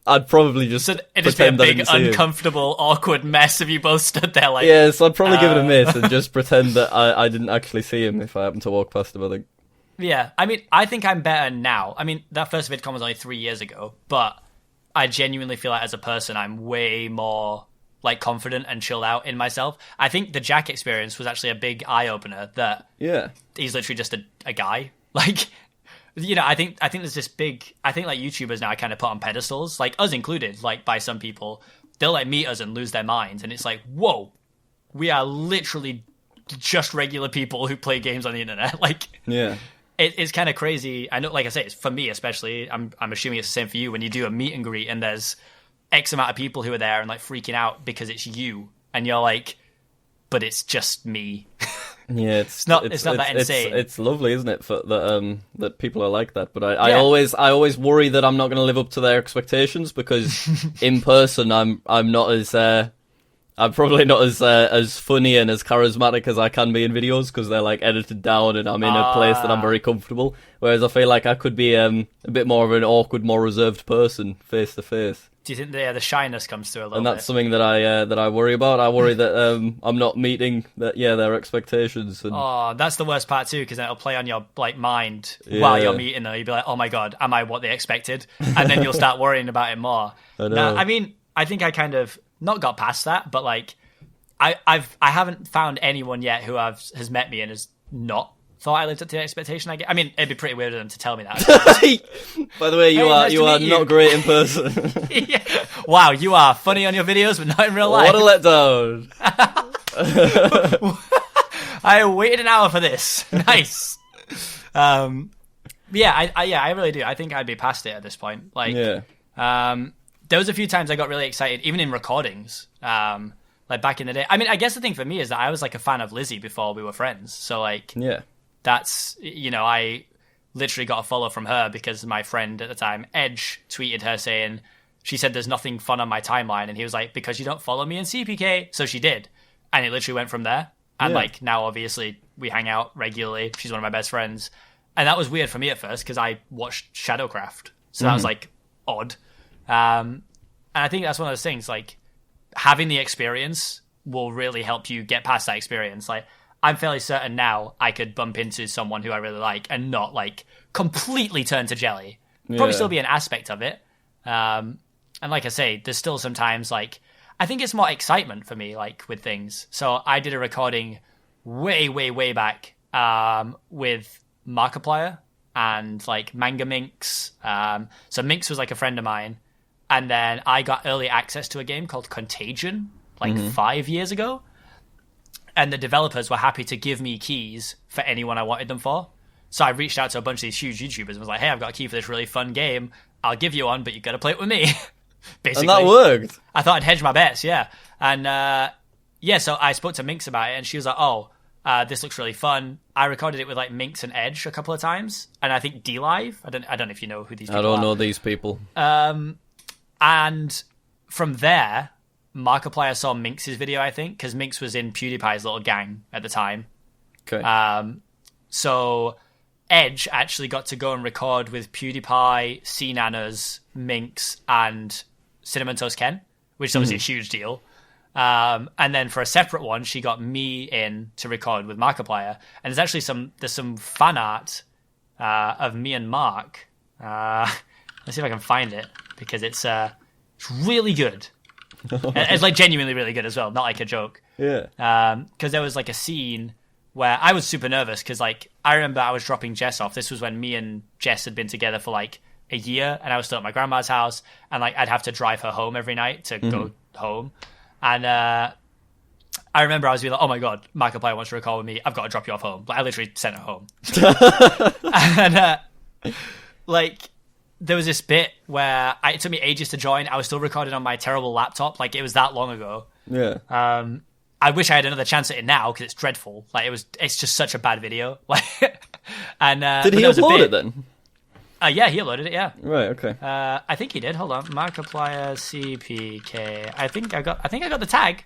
I'd probably just it'd just be a big uncomfortable, awkward mess if you both stood there like. Yeah, so I'd probably give it a miss and just pretend that I didn't actually see him if I happened to walk past him, I think. Yeah, I mean, I think I'm better now. I mean, that first VidCon was only 3 years ago, but I genuinely feel like as a person, I'm way more like confident and chilled out in myself. I think the Jack experience was actually a big eye opener that he's literally just a guy. Like, I think there's this big. I think like YouTubers now I kind of put on pedestals, like us included. Like by some people, they'll like meet us and lose their minds, and it's like, whoa, we are literally just regular people who play games on the internet. Like, yeah. It's kind of crazy. I know, like I say, it's for me especially. I'm assuming it's the same for you when you do a meet and greet and there's X amount of people who are there and like freaking out because it's you, and you're like, but it's just me. Yeah, it's not that insane. It's lovely, isn't it, that people are like that? But I always worry that I'm not going to live up to their expectations because in person I'm not as I'm probably not as funny and as charismatic as I can be in videos because they're like edited down and I'm in a place that I'm very comfortable. Whereas I feel like I could be a bit more of an awkward, more reserved person face to face. Do you think the shyness comes through a little bit? And that's something that I worry about. I worry that I'm not meeting their expectations. And... that's the worst part too, because then it'll play on your like mind while you're meeting them. You'll be like, oh my god, am I what they expected? And then you'll start worrying about it more. I know. Now, I mean, I think I kind of not got past that, but like I haven't found anyone yet who has met me and has not thought I lived up to the expectation I get. I mean, it'd be pretty weird of them to tell me that. By the way, you are not great in person. Yeah. Wow, you are funny on your videos, but not in real life. What a letdown. I waited an hour for this. Nice. Yeah, I really do. I think I'd be past it at this point. Like, there was a few times I got really excited, even in recordings. Like back in the day. I mean, I guess the thing for me is that I was like a fan of Lizzie before we were friends. So like, that's, I literally got a follow from her because my friend at the time, Edge, tweeted her saying, she said there's nothing fun on my timeline. And he was like, because you don't follow me in CPK. So she did. And it literally went from there. And like now, obviously, we hang out regularly. She's one of my best friends. And that was weird for me at first because I watched Shadowcraft. So that was like odd. And I think that's one of those things, like, having the experience will really help you get past that experience. Like, I'm fairly certain now I could bump into someone who I really like and not, like, completely turn to jelly. Probably still be an aspect of it. And like I say, there's still sometimes, like, I think it's more excitement for me, like, with things. So I did a recording way, way, way back with Markiplier and, like, Manga Minx. So Minx was, like, a friend of mine. And then I got early access to a game called Contagion, like 5 years ago. And the developers were happy to give me keys for anyone I wanted them for. So I reached out to a bunch of these huge YouTubers and was like, hey, I've got a key for this really fun game. I'll give you one, but you've got to play it with me. Basically. And that worked. I thought I'd hedge my bets, yeah. And so I spoke to Minx about it and she was like, this looks really fun. I recorded it with like Minx and Edge a couple of times. And I think D-Live. I don't know if you know who these people are. I don't know these people. And from there, Markiplier saw Minx's video, I think, because Minx was in PewDiePie's little gang at the time. Okay. So Edge actually got to go and record with PewDiePie, C-Nanas, Minx, and Cinnamon Toast Ken, which is obviously a huge deal. And then for a separate one, she got me in to record with Markiplier. And there's actually some fan art of me and Mark. Let's see if I can find it. Because it's really good. It's like genuinely really good as well, not like a joke. Yeah. Because there was like a scene where I was super nervous because, like, I remember I was dropping Jess off. This was when me and Jess had been together for, like, a year, and I was still at my grandma's house, and, like, I'd have to drive her home every night to go home. And I remember I was like, oh my God, Markiplier wants to record with me. I've got to drop you off home. Like, I literally sent her home. And, like, there was this bit where it took me ages to join. I was still recording on my terrible laptop. Like, it was that long ago. Yeah. I wish I had another chance at it now because it's dreadful. Like, it's just such a bad video. Like, and did he upload it then? Yeah, he uploaded it. Yeah. Right. Okay. I think he did. Hold on, Markiplier CPK. I think I got the tag.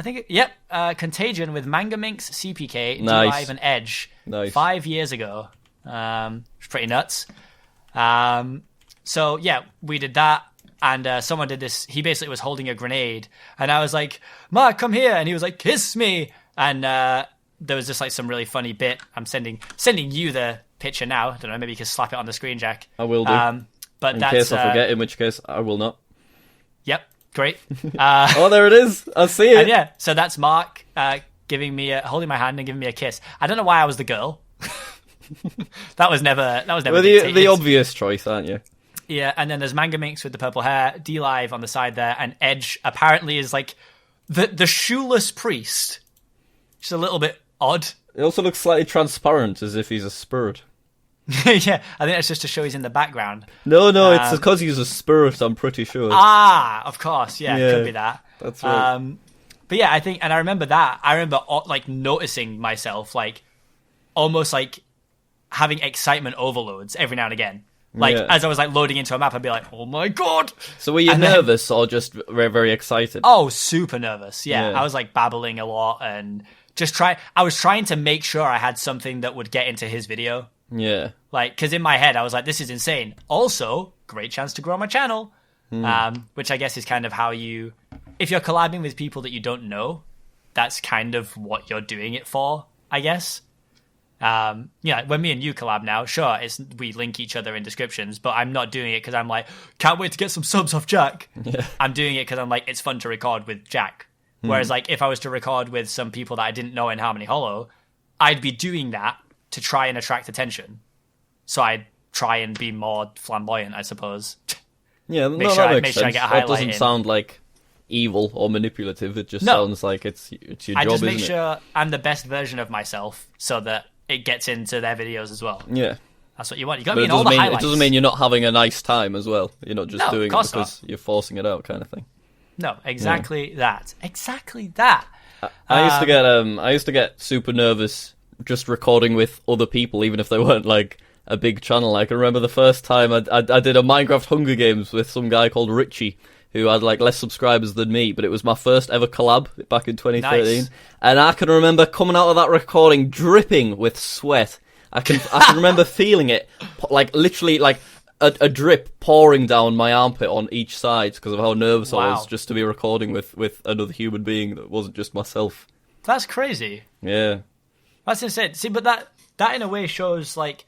Yep. Contagion with Manga Minx, CPK, nice. Live, and Edge. Nice. 5 years ago. It's pretty nuts. So yeah, we did that. And someone did this. He basically was holding a grenade, and I was like, "Mark, come here!" And he was like, "Kiss me!" And there was just like some really funny bit. I'm sending you the picture now. I don't know. Maybe you can slap it on the screen, Jack. I will do. But in that's, case I forget, in which case I will not. Yep, great. Oh, there it is. I see it. And yeah, so that's Mark giving me holding my hand and giving me a kiss. I don't know why I was the girl. that was never. Well, the obvious choice, aren't you? Yeah, and then there's Manga Minx with the purple hair, D-Live on the side there, and Edge apparently is like the shoeless priest. Just a little bit odd. It also looks slightly transparent, as if he's a spirit. Yeah, I think that's just to show he's in the background. No, it's because he's a spirit, I'm pretty sure. Of course, yeah, it could be that. That's right. But yeah, and I remember that. I remember like noticing myself, like almost like having excitement overloads every now and again. Like, as I was, like, loading into a map, I'd be like, oh, my God. So were you nervous or just very, very excited? Oh, super nervous, yeah. I was, like, babbling a lot and I was trying to make sure I had something that would get into his video. Yeah. Like, because in my head, I was like, this is insane. Also, great chance to grow my channel. Which I guess is kind of how if you're collabing with people that you don't know, that's kind of what you're doing it for, I guess. Yeah, when me and you collab now, sure, we link each other in descriptions, but I'm not doing it because I'm like, can't wait to get some subs off Jack. Yeah. I'm doing it because I'm like, it's fun to record with Jack. Whereas, like, if I was to record with some people that I didn't know in Harmony Hollow, I'd be doing that to try and attract attention. So I'd try and be more flamboyant, I suppose. Yeah, make sure I get a that highlight doesn't in. sound like evil or manipulative. It just sounds like it's your job, I just make isn't sure I'm the best version of myself so that it gets into their videos as well. Yeah. That's what you want. You got to be in all the highlights. It doesn't mean you're not having a nice time as well. You're not just doing it because you're forcing it out, kind of thing. No, exactly that. Exactly that. I used to get super nervous just recording with other people, even if they weren't like a big channel. I can remember the first time I did a Minecraft Hunger Games with some guy called Richie, who had like less subscribers than me, but it was my first ever collab back in 2013. Nice. And I can remember coming out of that recording dripping with sweat. I can remember feeling it, like literally like a drip pouring down my armpit on each side because of how nervous I was just to be recording with another human being that wasn't just myself. That's crazy. Yeah. That's insane. See, but that in a way shows, like,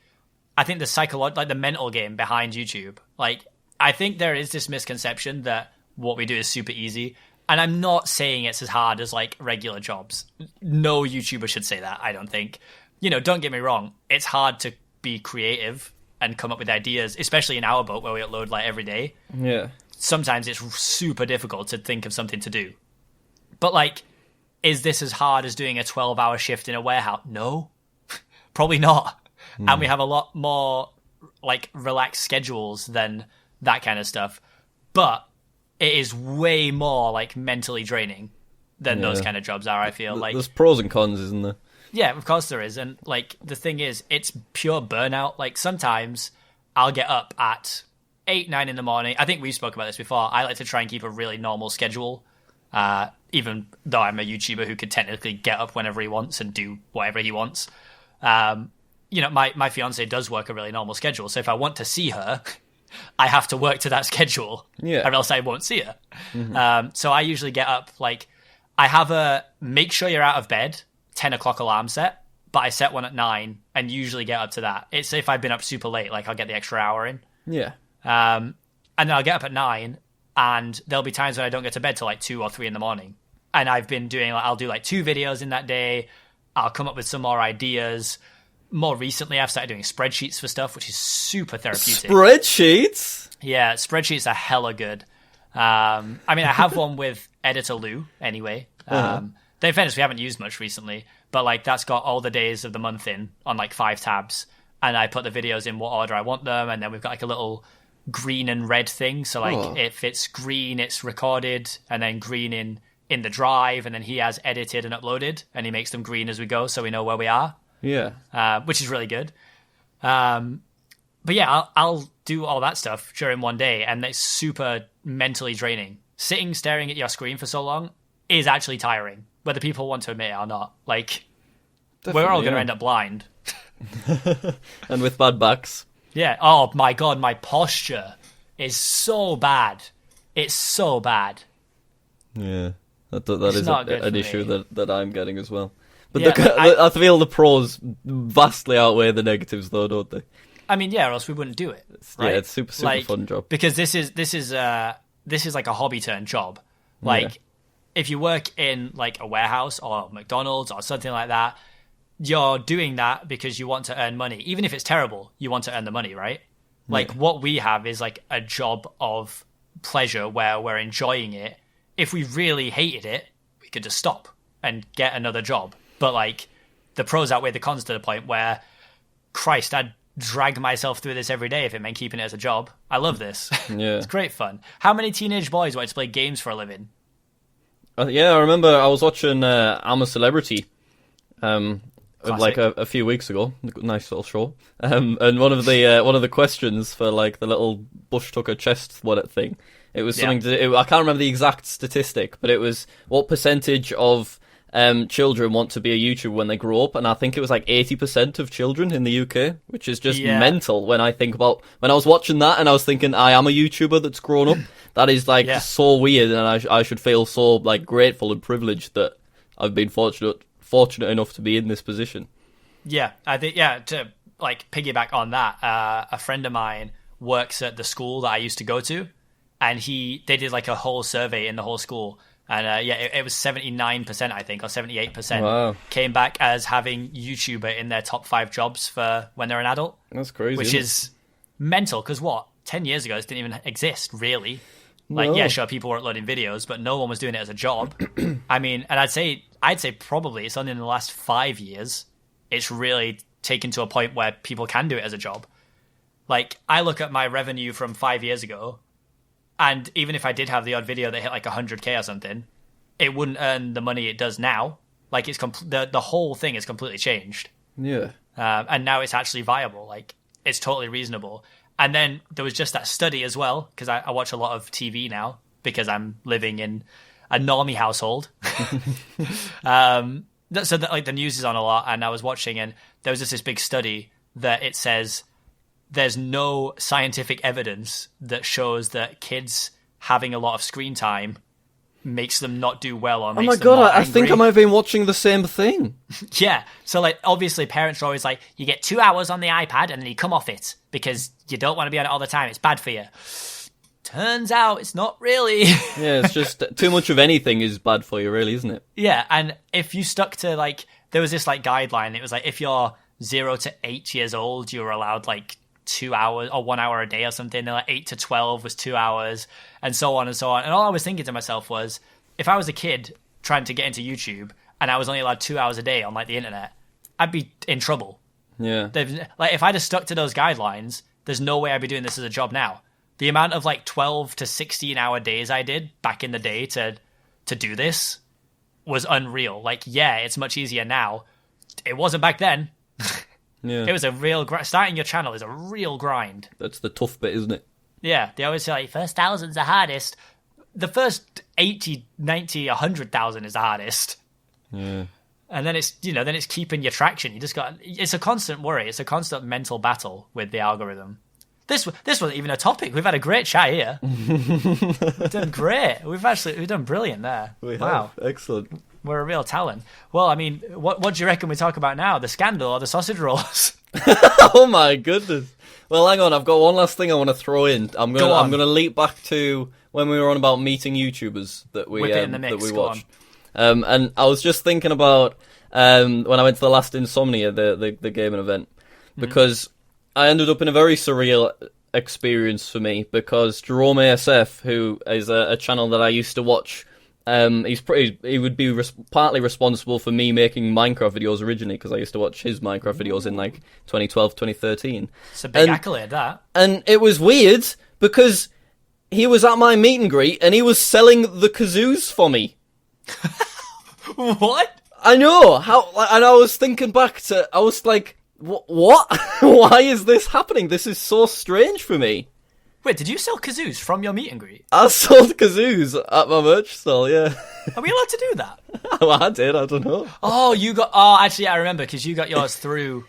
I think the mental game behind YouTube. Like, I think there is this misconception that what we do is super easy. And I'm not saying it's as hard as, like, regular jobs. No YouTuber should say that, I don't think. You know, don't get me wrong. It's hard to be creative and come up with ideas, especially in our boat where we upload, like, every day. Yeah. Sometimes it's super difficult to think of something to do. But, like, is this as hard as doing a 12-hour shift in a warehouse? No. Probably not. And we have a lot more, like, relaxed schedules than that kind of stuff. But it is way more, like, mentally draining than those kind of jobs are, I feel. Like, there's pros and cons, isn't there? Yeah, of course there is. And, like, the thing is, it's pure burnout. Like, sometimes I'll get up at 8, 9 in the morning. I think we spoke about this before. I like to try and keep a really normal schedule, even though I'm a YouTuber who could technically get up whenever he wants and do whatever he wants. You know, my fiance does work a really normal schedule. So if I want to see her, I have to work to that schedule, or else I won't see her. Mm-hmm. So I usually get up, like, I have a make sure you're out of bed 10 o'clock alarm set, but I set one at 9 and usually get up to that. It's if I've been up super late, like, I'll get the extra hour in. Yeah. And then I'll get up at 9, and there'll be times when I don't get to bed till like 2 or 3 in the morning. And I've been doing, like, I'll do like 2 videos in that day, I'll come up with some more ideas. More recently, I've started doing spreadsheets for stuff, which is super therapeutic. Spreadsheets? Yeah, spreadsheets are hella good. I mean, I have one with Editor Lou anyway. In fairness, we haven't used much recently, but like that's got all the days of the month in on like 5 tabs, and I put the videos in what order I want them, and then we've got like a little green and red thing. So like if it's green, it's recorded, and then green in the drive, and then he has edited and uploaded, and he makes them green as we go, so we know where we are. Yeah, which is really good. But yeah, I'll do all that stuff during one day, and it's super mentally draining. Sitting staring at your screen for so long is actually tiring, whether people want to admit it or not. Like, definitely, we're all going to end up blind. And with bad backs. Yeah. Oh my God, my posture is so bad. It's so bad. Yeah, that is an issue that I'm getting as well. But yeah, I feel the pros vastly outweigh the negatives, though, don't they? I mean, yeah, or else we wouldn't do it. Right? Yeah, it's super fun job. Because this is like a hobby turned job. Like, if you work in like a warehouse or McDonald's or something like that, you're doing that because you want to earn money. Even if it's terrible, you want to earn the money, right? Like, what we have is like a job of pleasure where we're enjoying it. If we really hated it, we could just stop and get another job. But like, the pros outweigh the cons to the point where, Christ, I'd drag myself through this every day if it meant keeping it as a job. I love this. Yeah. It's great fun. How many teenage boys want to play games for a living? Yeah, I remember I was watching I'm a Celebrity like a few weeks ago. Nice little show. And one of the questions for like the little Bush Tucker chest wallet thing, it was something I can't remember the exact statistic, but it was what percentage of children want to be a YouTuber when they grow up, and I think it was like 80% of children in the UK, which is just mental when I think about when I was watching that and I was thinking I am a YouTuber that's grown up. That is like so weird, and I should feel so like grateful and privileged that I've been fortunate enough to be in this position. Yeah, I think to like piggyback on that, a friend of mine works at the school that I used to go to, and they did like a whole survey in the whole school. And it was 79%, I think, or 78% came back as having YouTuber in their top 5 jobs for when they're an adult. That's crazy. Which is mental, because 10 years ago, this didn't even exist, really. Like, yeah, sure, people were uploading videos, but no one was doing it as a job. I mean, and I'd say probably it's only in the last 5 years it's really taken to a point where people can do it as a job. Like, I look at my revenue from 5 years ago, and even if I did have the odd video that hit like 100k or something, it wouldn't earn the money it does now. Like, it's the whole thing has completely changed. Yeah. And now it's actually viable. Like, it's totally reasonable. And then there was just that study as well, because I watch a lot of TV now because I'm living in a normie household. So that, like, the news is on a lot, and I was watching, and there was just this big study that it says there's no scientific evidence that shows that kids having a lot of screen time makes them not do well or makes them more angry. I think I might have been watching the same thing. Yeah. So, like, obviously parents are always like, you get 2 hours on the iPad and then you come off it because you don't want to be on it all the time. It's bad for you. Turns out it's not really. Yeah, it's just too much of anything is bad for you, really, isn't it? Yeah. And if you stuck to, like, there was this, like, guideline. It was like, if you're 0 to 8 years old, you're allowed, like, 2 hours or 1 hour a day or something. Then like 8 to 12 was 2 hours, and so on and so on. And all I was thinking to myself was, if I was a kid trying to get into YouTube and I was only allowed 2 hours a day on like the internet, I'd be in trouble. Yeah. Like, if I just stuck to those guidelines, there's no way I'd be doing this as a job now. The amount of like 12 to 16 hour days I did back in the day to do this was unreal. Like, yeah, it's much easier now. It wasn't back then. Yeah. It was a real starting your channel is a real grind. That's the tough bit, isn't it? Yeah, they always say, like, first 1,000's the hardest. The first 80, 90, 100,000 is the hardest. Yeah. And then it's, then it's keeping your traction. It's a constant worry. It's a constant mental battle with the algorithm. This wasn't even a topic. We've had a great chat here. We've done great. We've done brilliant there. Wow. Excellent. We're a real talent. Well, I mean, what do you reckon we talk about now? The scandal or the sausage rolls? Oh my goodness. Well, hang on. I've got one last thing I want to throw in. I'm gonna leap back to when we were on about meeting YouTubers that we watched. And I was just thinking about when I went to the last Insomnia, the gaming event, because I ended up in a very surreal experience for me, because Jerome ASF, who is a channel that I used to watch, he would be partly responsible for me making Minecraft videos originally, because I used to watch his Minecraft videos in like 2012, 2013. It's a big accolade, that. And it was weird because he was at my meet and greet and he was selling the kazoos for me. What? I know and I was thinking back to, I was like, what? Why is this happening? This is so strange for me. Wait, did you sell kazoos from your meet and greet? I sold kazoos at my merch stall, yeah. Are we allowed to do that? Well, I did, I don't know. Actually, I remember, because you got yours through...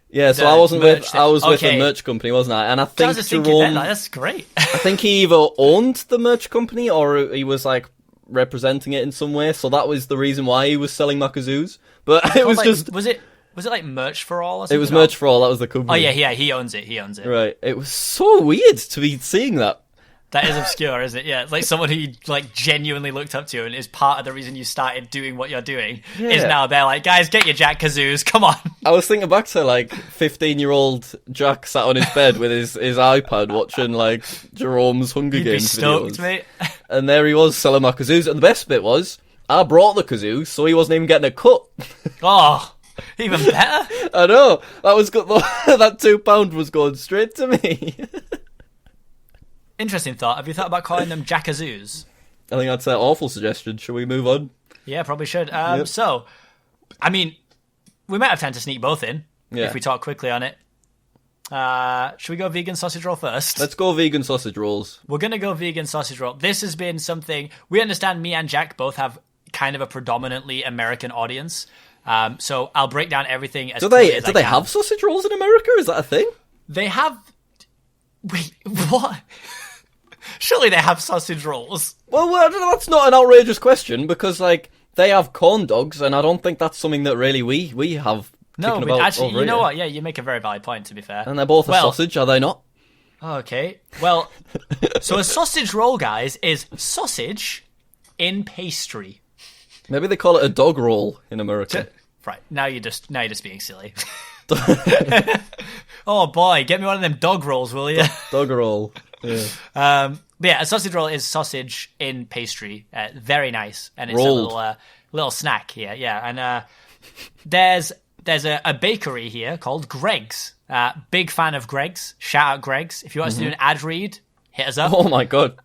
Yeah, so I was with a merch company, wasn't I? And I think Jerome... That's great. I think he either owned the merch company or he was, like, representing it in some way, so that was the reason why he was selling my kazoos. But it was just... Was it like Merch for All or something? It was Merch for All, that was the company. Oh yeah, he owns it. Right, it was so weird to be seeing that. That is obscure, isn't it? Yeah, it's like someone who you, like, genuinely looked up to and is part of the reason you started doing what you're doing is now they're like, guys, get your Jack kazoos, come on. I was thinking back to, like, 15-year-old Jack sat on his bed with his iPad watching, like, Jerome's Hunger Games stoked, videos. Mate. And there he was selling my kazoos, and the best bit was, I brought the kazoos, so he wasn't even getting a cut. Oh, even better. I know, that was good. That £2 was going straight to me. Interesting thought. Have you thought about calling them Jackazoos? I think that's an awful suggestion. Shall we move on? Yeah, probably should. So, I mean, we might have time to sneak both in if we talk quickly on it. Should we go vegan sausage roll first? Let's go vegan sausage rolls. We're going to go vegan sausage roll. This has been something... We understand me and Jack both have kind of a predominantly American audience. So I'll break down everything as quickly as I can. Do they have sausage rolls in America? Is that a thing? They have... Wait, what? Surely they have sausage rolls. Well, that's not an outrageous question, because, like, they have corn dogs, and I don't think that's something that really we have. No, but actually, you know what? Yeah, you make a very valid point, to be fair. And they're both a sausage, are they not? Okay. Well, so a sausage roll, guys, is sausage in pastry. Maybe they call it a dog roll in America. Right. Now you're just being silly. Oh boy, get me one of them dog rolls, will you? Dog roll. Yeah. But yeah, a sausage roll is sausage in pastry. Very nice, and it's rolled. A little snack here. Yeah, and there's a bakery here called Greg's. Big fan of Greg's. Shout out Greg's. If you want us to do an ad read, hit us up. Oh my god!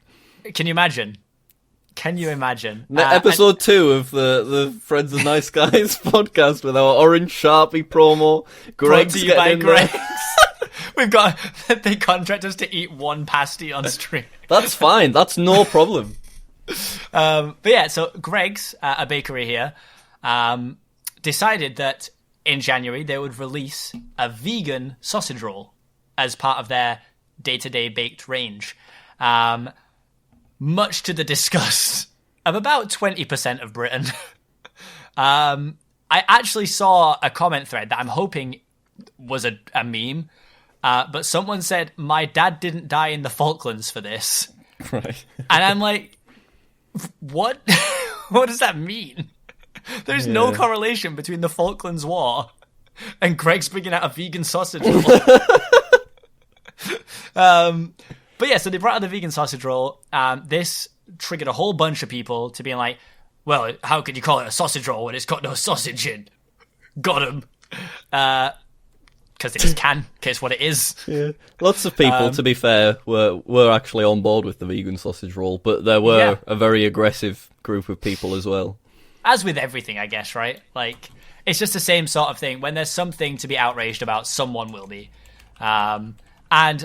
Can you imagine? Episode 2 of the Friends of Nice Guys podcast with our orange Sharpie promo. Greg's getting in Greg's. We've got... They contract us to eat one pasty on stream. That's fine. That's no problem. But yeah, so Greg's, a bakery here, decided that in January they would release a vegan sausage roll as part of their day-to-day baked range. Much to the disgust of about 20% of Britain. I actually saw a comment thread that I'm hoping was a meme, but someone said, my dad didn't die in the Falklands for this. Right. And I'm like, what? What does that mean? There's no correlation between the Falklands War and Greg's bringing out a vegan sausage roll. But yeah, so they brought out the vegan sausage roll. This triggered a whole bunch of people to being like, well, how could you call it a sausage roll when it's got no sausage in? Got him. Because they just can, because what it is. Yeah. Lots of people, to be fair, were actually on board with the vegan sausage roll, but there were a very aggressive group of people as well. As with everything, I guess, right? Like, it's just the same sort of thing. When there's something to be outraged about, someone will be. And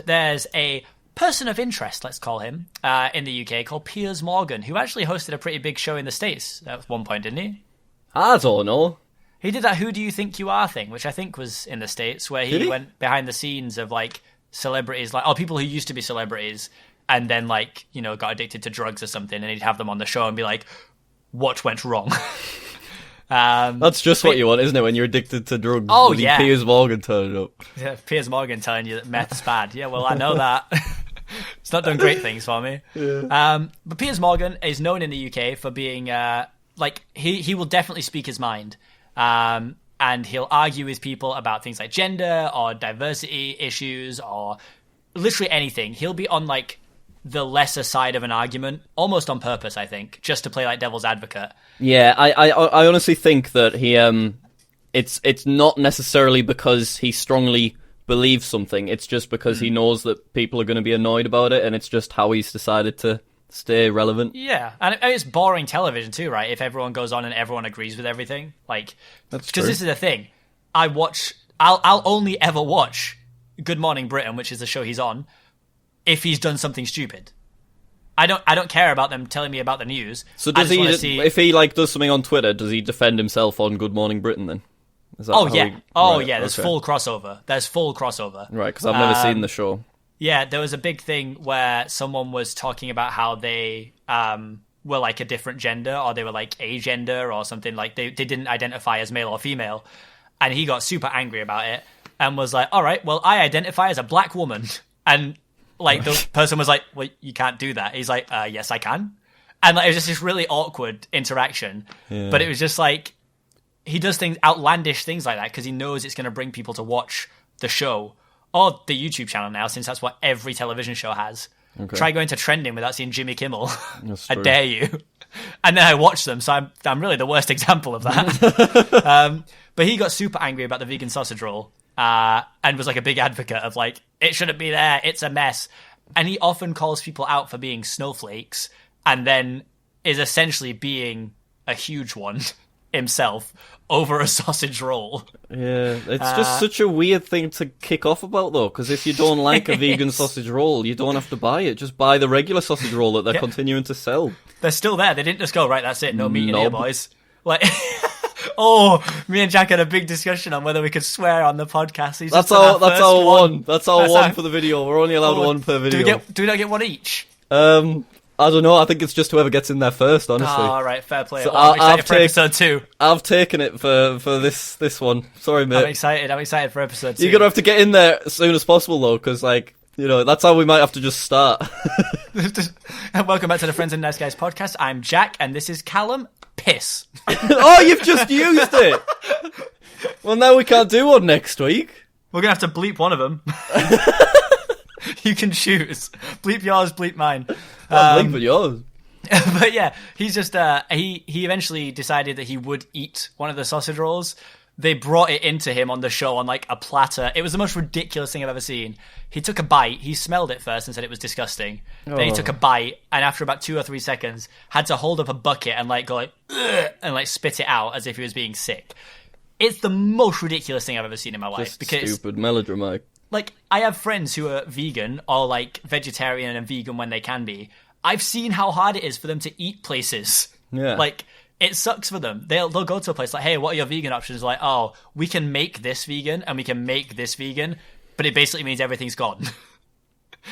there's a person of interest, let's call him, in the UK called Piers Morgan, who actually hosted a pretty big show in the States at one point, didn't he? I don't know. He did that Who Do You Think You Are thing, which I think was in the States, where he went behind the scenes of, like, celebrities, like, people who used to be celebrities and then, like, you know, got addicted to drugs or something, and he'd have them on the show and be like, what went wrong? That's just what you want, isn't it, when you're addicted to drugs? Oh, yeah. Piers Morgan turning up. Yeah, Piers Morgan telling you that meth's bad. Yeah, well, I know that. It's not done great things for me. Yeah. But Piers Morgan is known in the UK for being, like, he will definitely speak his mind. And he'll argue with people about things like gender or diversity issues or literally anything. He'll be on like the lesser side of an argument, almost on purpose, I think, just to play like devil's advocate. Yeah, I honestly think that he it's not necessarily because he strongly believes something. It's just because he knows that people are going to be annoyed about it, and it's just how he's decided to stay relevant. Yeah, and it's boring television too, right? If everyone goes on and everyone agrees with everything, like, because this is the thing, I'll only ever watch Good Morning Britain, which is the show he's on, if he's done something stupid. I don't care about them telling me about the news. So does he? If he like does something on Twitter, does he defend himself on Good Morning Britain then? There's full crossover. There's full crossover. Right, because I've never seen the show. Yeah, there was a big thing where someone was talking about how they were like a different gender, or they were like agender or something, like they didn't identify as male or female, and he got super angry about it and was like, all right, well, I identify as a black woman. And like the person was like, well, you can't do that. He's like, yes, I can. And like, it was just this really awkward interaction. Yeah. But it was just like, he does outlandish things like that because he knows it's going to bring people to watch the show or the YouTube channel now, since that's what every television show has. Okay. Try going to trending without seeing Jimmy Kimmel. I dare you. And then I watch them, so I'm really the worst example of that. But he got super angry about the vegan sausage roll and was like a big advocate of like, it shouldn't be there, it's a mess. And he often calls people out for being snowflakes and then is essentially being a huge one himself over a sausage roll. Yeah, it's just such a weird thing to kick off about, though, because if you don't like a vegan sausage roll, you don't have to buy it. Just buy the regular sausage roll that they're continuing to sell. They're still there. They didn't just go, right, that's it, no meat in here, boys. Like, oh, me and Jack had a big discussion on whether we could swear on the podcast. That's our one. That's our one for the video. We're only allowed one per video. Do we not get one each? I don't know. I think it's just whoever gets in there first, honestly. Oh, all right, fair play. So I'm excited for episode 2. I've taken it for this one. Sorry, mate. I'm excited for episode 2. You're going to have to get in there as soon as possible, though, because, like, you know, that's how we might have to just start. Welcome back to the Friends and Nice Guys podcast. I'm Jack, and this is Callum. Piss. Oh, you've just used it! Well, now we can't do one next week. We're going to have to bleep one of them. You can choose. Bleep yours, bleep mine. Bleep yours. But yeah, he's just he eventually decided that he would eat one of the sausage rolls. They brought it into him on the show on like a platter. It was the most ridiculous thing I've ever seen. He took a bite. He smelled it first and said it was disgusting. Oh. Then he took a bite, and after about 2 or 3 seconds, had to hold up a bucket and like go like ugh, and like spit it out as if he was being sick. It's the most ridiculous thing I've ever seen in my life. Just because stupid melodramatic. Like, I have friends who are vegan or, like, vegetarian and vegan when they can be. I've seen how hard it is for them to eat places. Yeah. Like, it sucks for them. They'll go to a place like, hey, what are your vegan options? Like, oh, we can make this vegan and we can make this vegan, but it basically means everything's gone.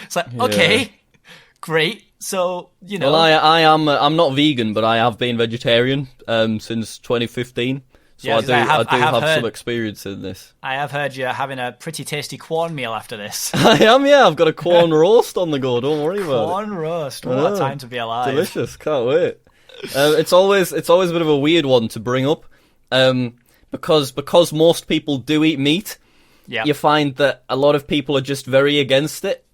It's like, okay, great. So, you know. Well, I'm not vegan, but I have been vegetarian since 2015. So I do have some experience in this. I have heard you're having a pretty tasty corn meal after this. I am, yeah. I've got a corn roast on the go. Don't worry about it. Corn roast. What a time to be alive. Delicious. Can't wait. It's always a bit of a weird one to bring up, because most people do eat meat. Yeah. You find that a lot of people are just very against it.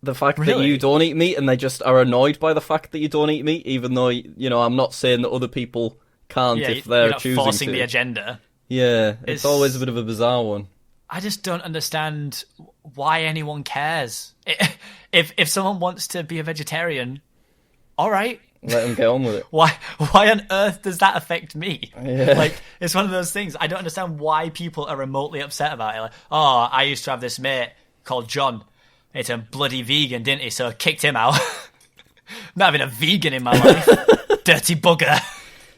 The fact that you don't eat meat, and they just are annoyed by the fact that you don't eat meat, even though, you know, I'm not saying that other people can't if they're choosing to. Forcing the agenda. Yeah, it's always a bit of a bizarre one. I just don't understand why anyone cares. If someone wants to be a vegetarian, all right. Let them get on with it. Why on earth does that affect me? Yeah. Like, it's one of those things. I don't understand why people are remotely upset about it. Like, oh, I used to have this mate called John. He's a bloody vegan, didn't he? So I kicked him out. Not having a vegan in my life. Dirty bugger.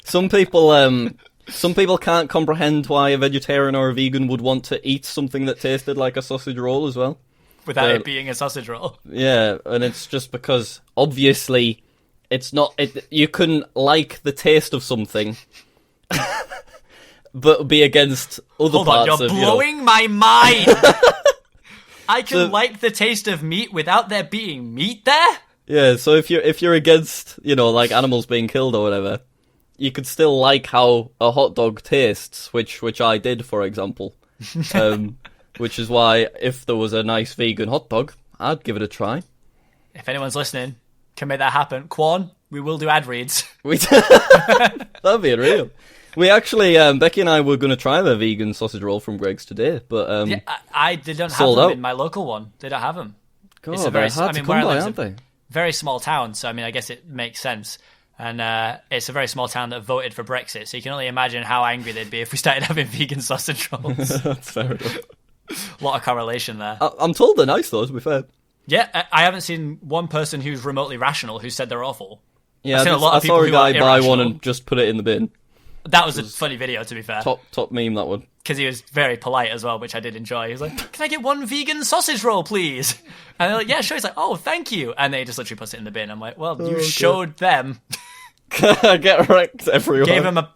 Some people can't comprehend why a vegetarian or a vegan would want to eat something that tasted like a sausage roll as well. Without it being a sausage roll. Yeah, and it's just because, obviously, it's not... you couldn't like the taste of something, but be against other parts of... Hold on, you're blowing my mind! I can like the taste of meat without there being meat there? Yeah, so if you're against, you know, like animals being killed or whatever... you could still like how a hot dog tastes, which I did, for example. Which is why if there was a nice vegan hot dog, I'd give it a try. If anyone's listening, can make that happen. Quan, we will do ad reads. That'd be unreal. We actually, Becky and I were going to try the vegan sausage roll from Greg's today, but they don't have them in my local one. They don't have them. God, it's they're hard to come by, aren't they? Very small town, so I mean, I guess it makes sense. And it's a very small town that voted for Brexit, so you can only imagine how angry they'd be if we started having vegan sausage rolls. That's fair enough. A lot of correlation there. I'm told they're nice, though, to be fair. Yeah, I haven't seen one person who's remotely rational who said they're awful. Yeah, I saw a guy buy one and just put it in the bin. That was a funny video, to be fair. Top meme, that one. Because he was very polite as well, which I did enjoy. He was like, "Can I get one vegan sausage roll, please?" And they're like, "Yeah, sure." He's like, "Oh, thank you." And they just literally puts it in the bin. I'm like, well, you showed them. Get wrecked, everyone.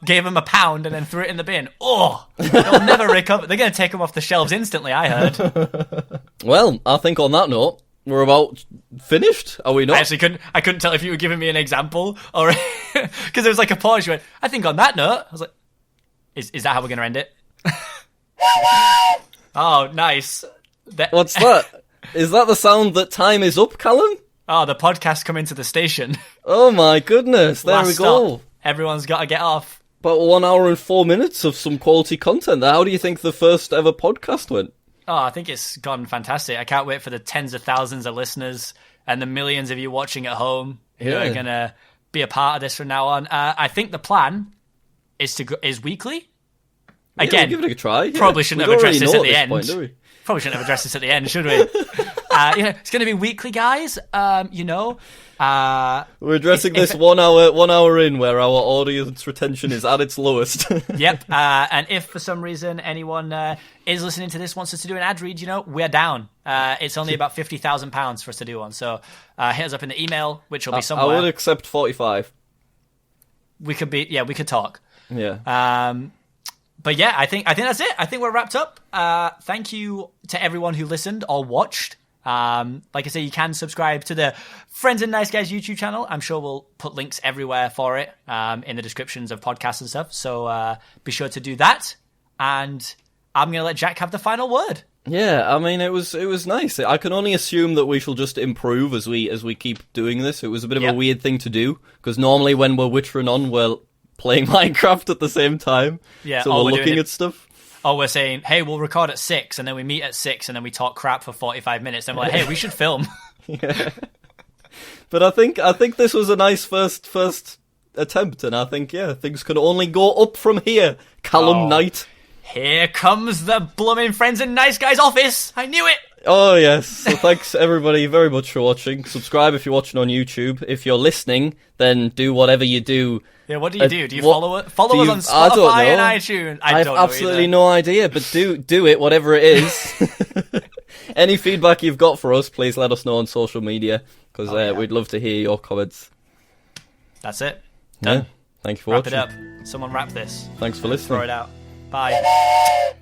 Gave him a pound and then threw it in the bin. Oh, they'll never recover. They're going to take them off the shelves instantly, I heard. Well, I think on that note, we're about finished, are we not? I couldn't tell if you were giving me an example or because there was like a pause. You went, I think on that note, I was like, is that how we're going to end it? Oh, nice. What's that? Is that the sound that time is up, Callum? Oh, the podcast coming to the station. Oh my goodness, there we go. Stop. Everyone's got to get off. About 1 hour and 4 minutes of some quality content. How do you think the first ever podcast went? Oh, I think it's gone fantastic. I can't wait for the tens of thousands of listeners and the millions of you watching at home who are going to be a part of this from now on. I think the plan is weekly. Again, we'll give it a try. Yeah. Probably shouldn't have addressed this at the end. Point, do we? Probably shouldn't have addressed this at the end, should we? It's going to be weekly, guys. We're addressing this 1 hour in, where our audience retention is at its lowest. Yep. And if for some reason anyone is listening to this, wants us to do an ad read, we're down. It's only about £50,000 for us to do one. So hit us up in the email, which will be somewhere. I would accept 45. We could talk. Yeah. But yeah, I think that's it. I think we're wrapped up. Thank you to everyone who listened or watched. Like I say, you can subscribe to the Friends and Nice Guys YouTube channel. I'm sure we'll put links everywhere for it in the descriptions of podcasts and stuff. So be sure to do that. And I'm going to let Jack have the final word. Yeah, I mean, it was nice. I can only assume that we shall just improve as we keep doing this. It was a bit of a weird thing to do, because normally when we're wittering on, we're playing Minecraft at the same time. Yeah, so we're looking at stuff. Oh, we're saying, hey, we'll record at 6, and then we meet at 6, and then we talk crap for 45 minutes, and we're like, hey, we should film. Yeah. But I think this was a nice first attempt, and I think, things can only go up from here, Callum Knight. Here comes the blooming Friends and Nice Guys office. I knew it. Oh, yes. So thanks, everybody, very much for watching. Subscribe if you're watching on YouTube. If you're listening, then do whatever you do. Yeah, what do you do? Do you follow us on Spotify and iTunes? I have absolutely no idea, but do it, whatever it is. Any feedback you've got for us, please let us know on social media, because we'd love to hear your comments. That's it. Done. Yeah. Thank you for watching. Wrap it up. Someone wrap this. Thanks for listening. Throw it out. Bye.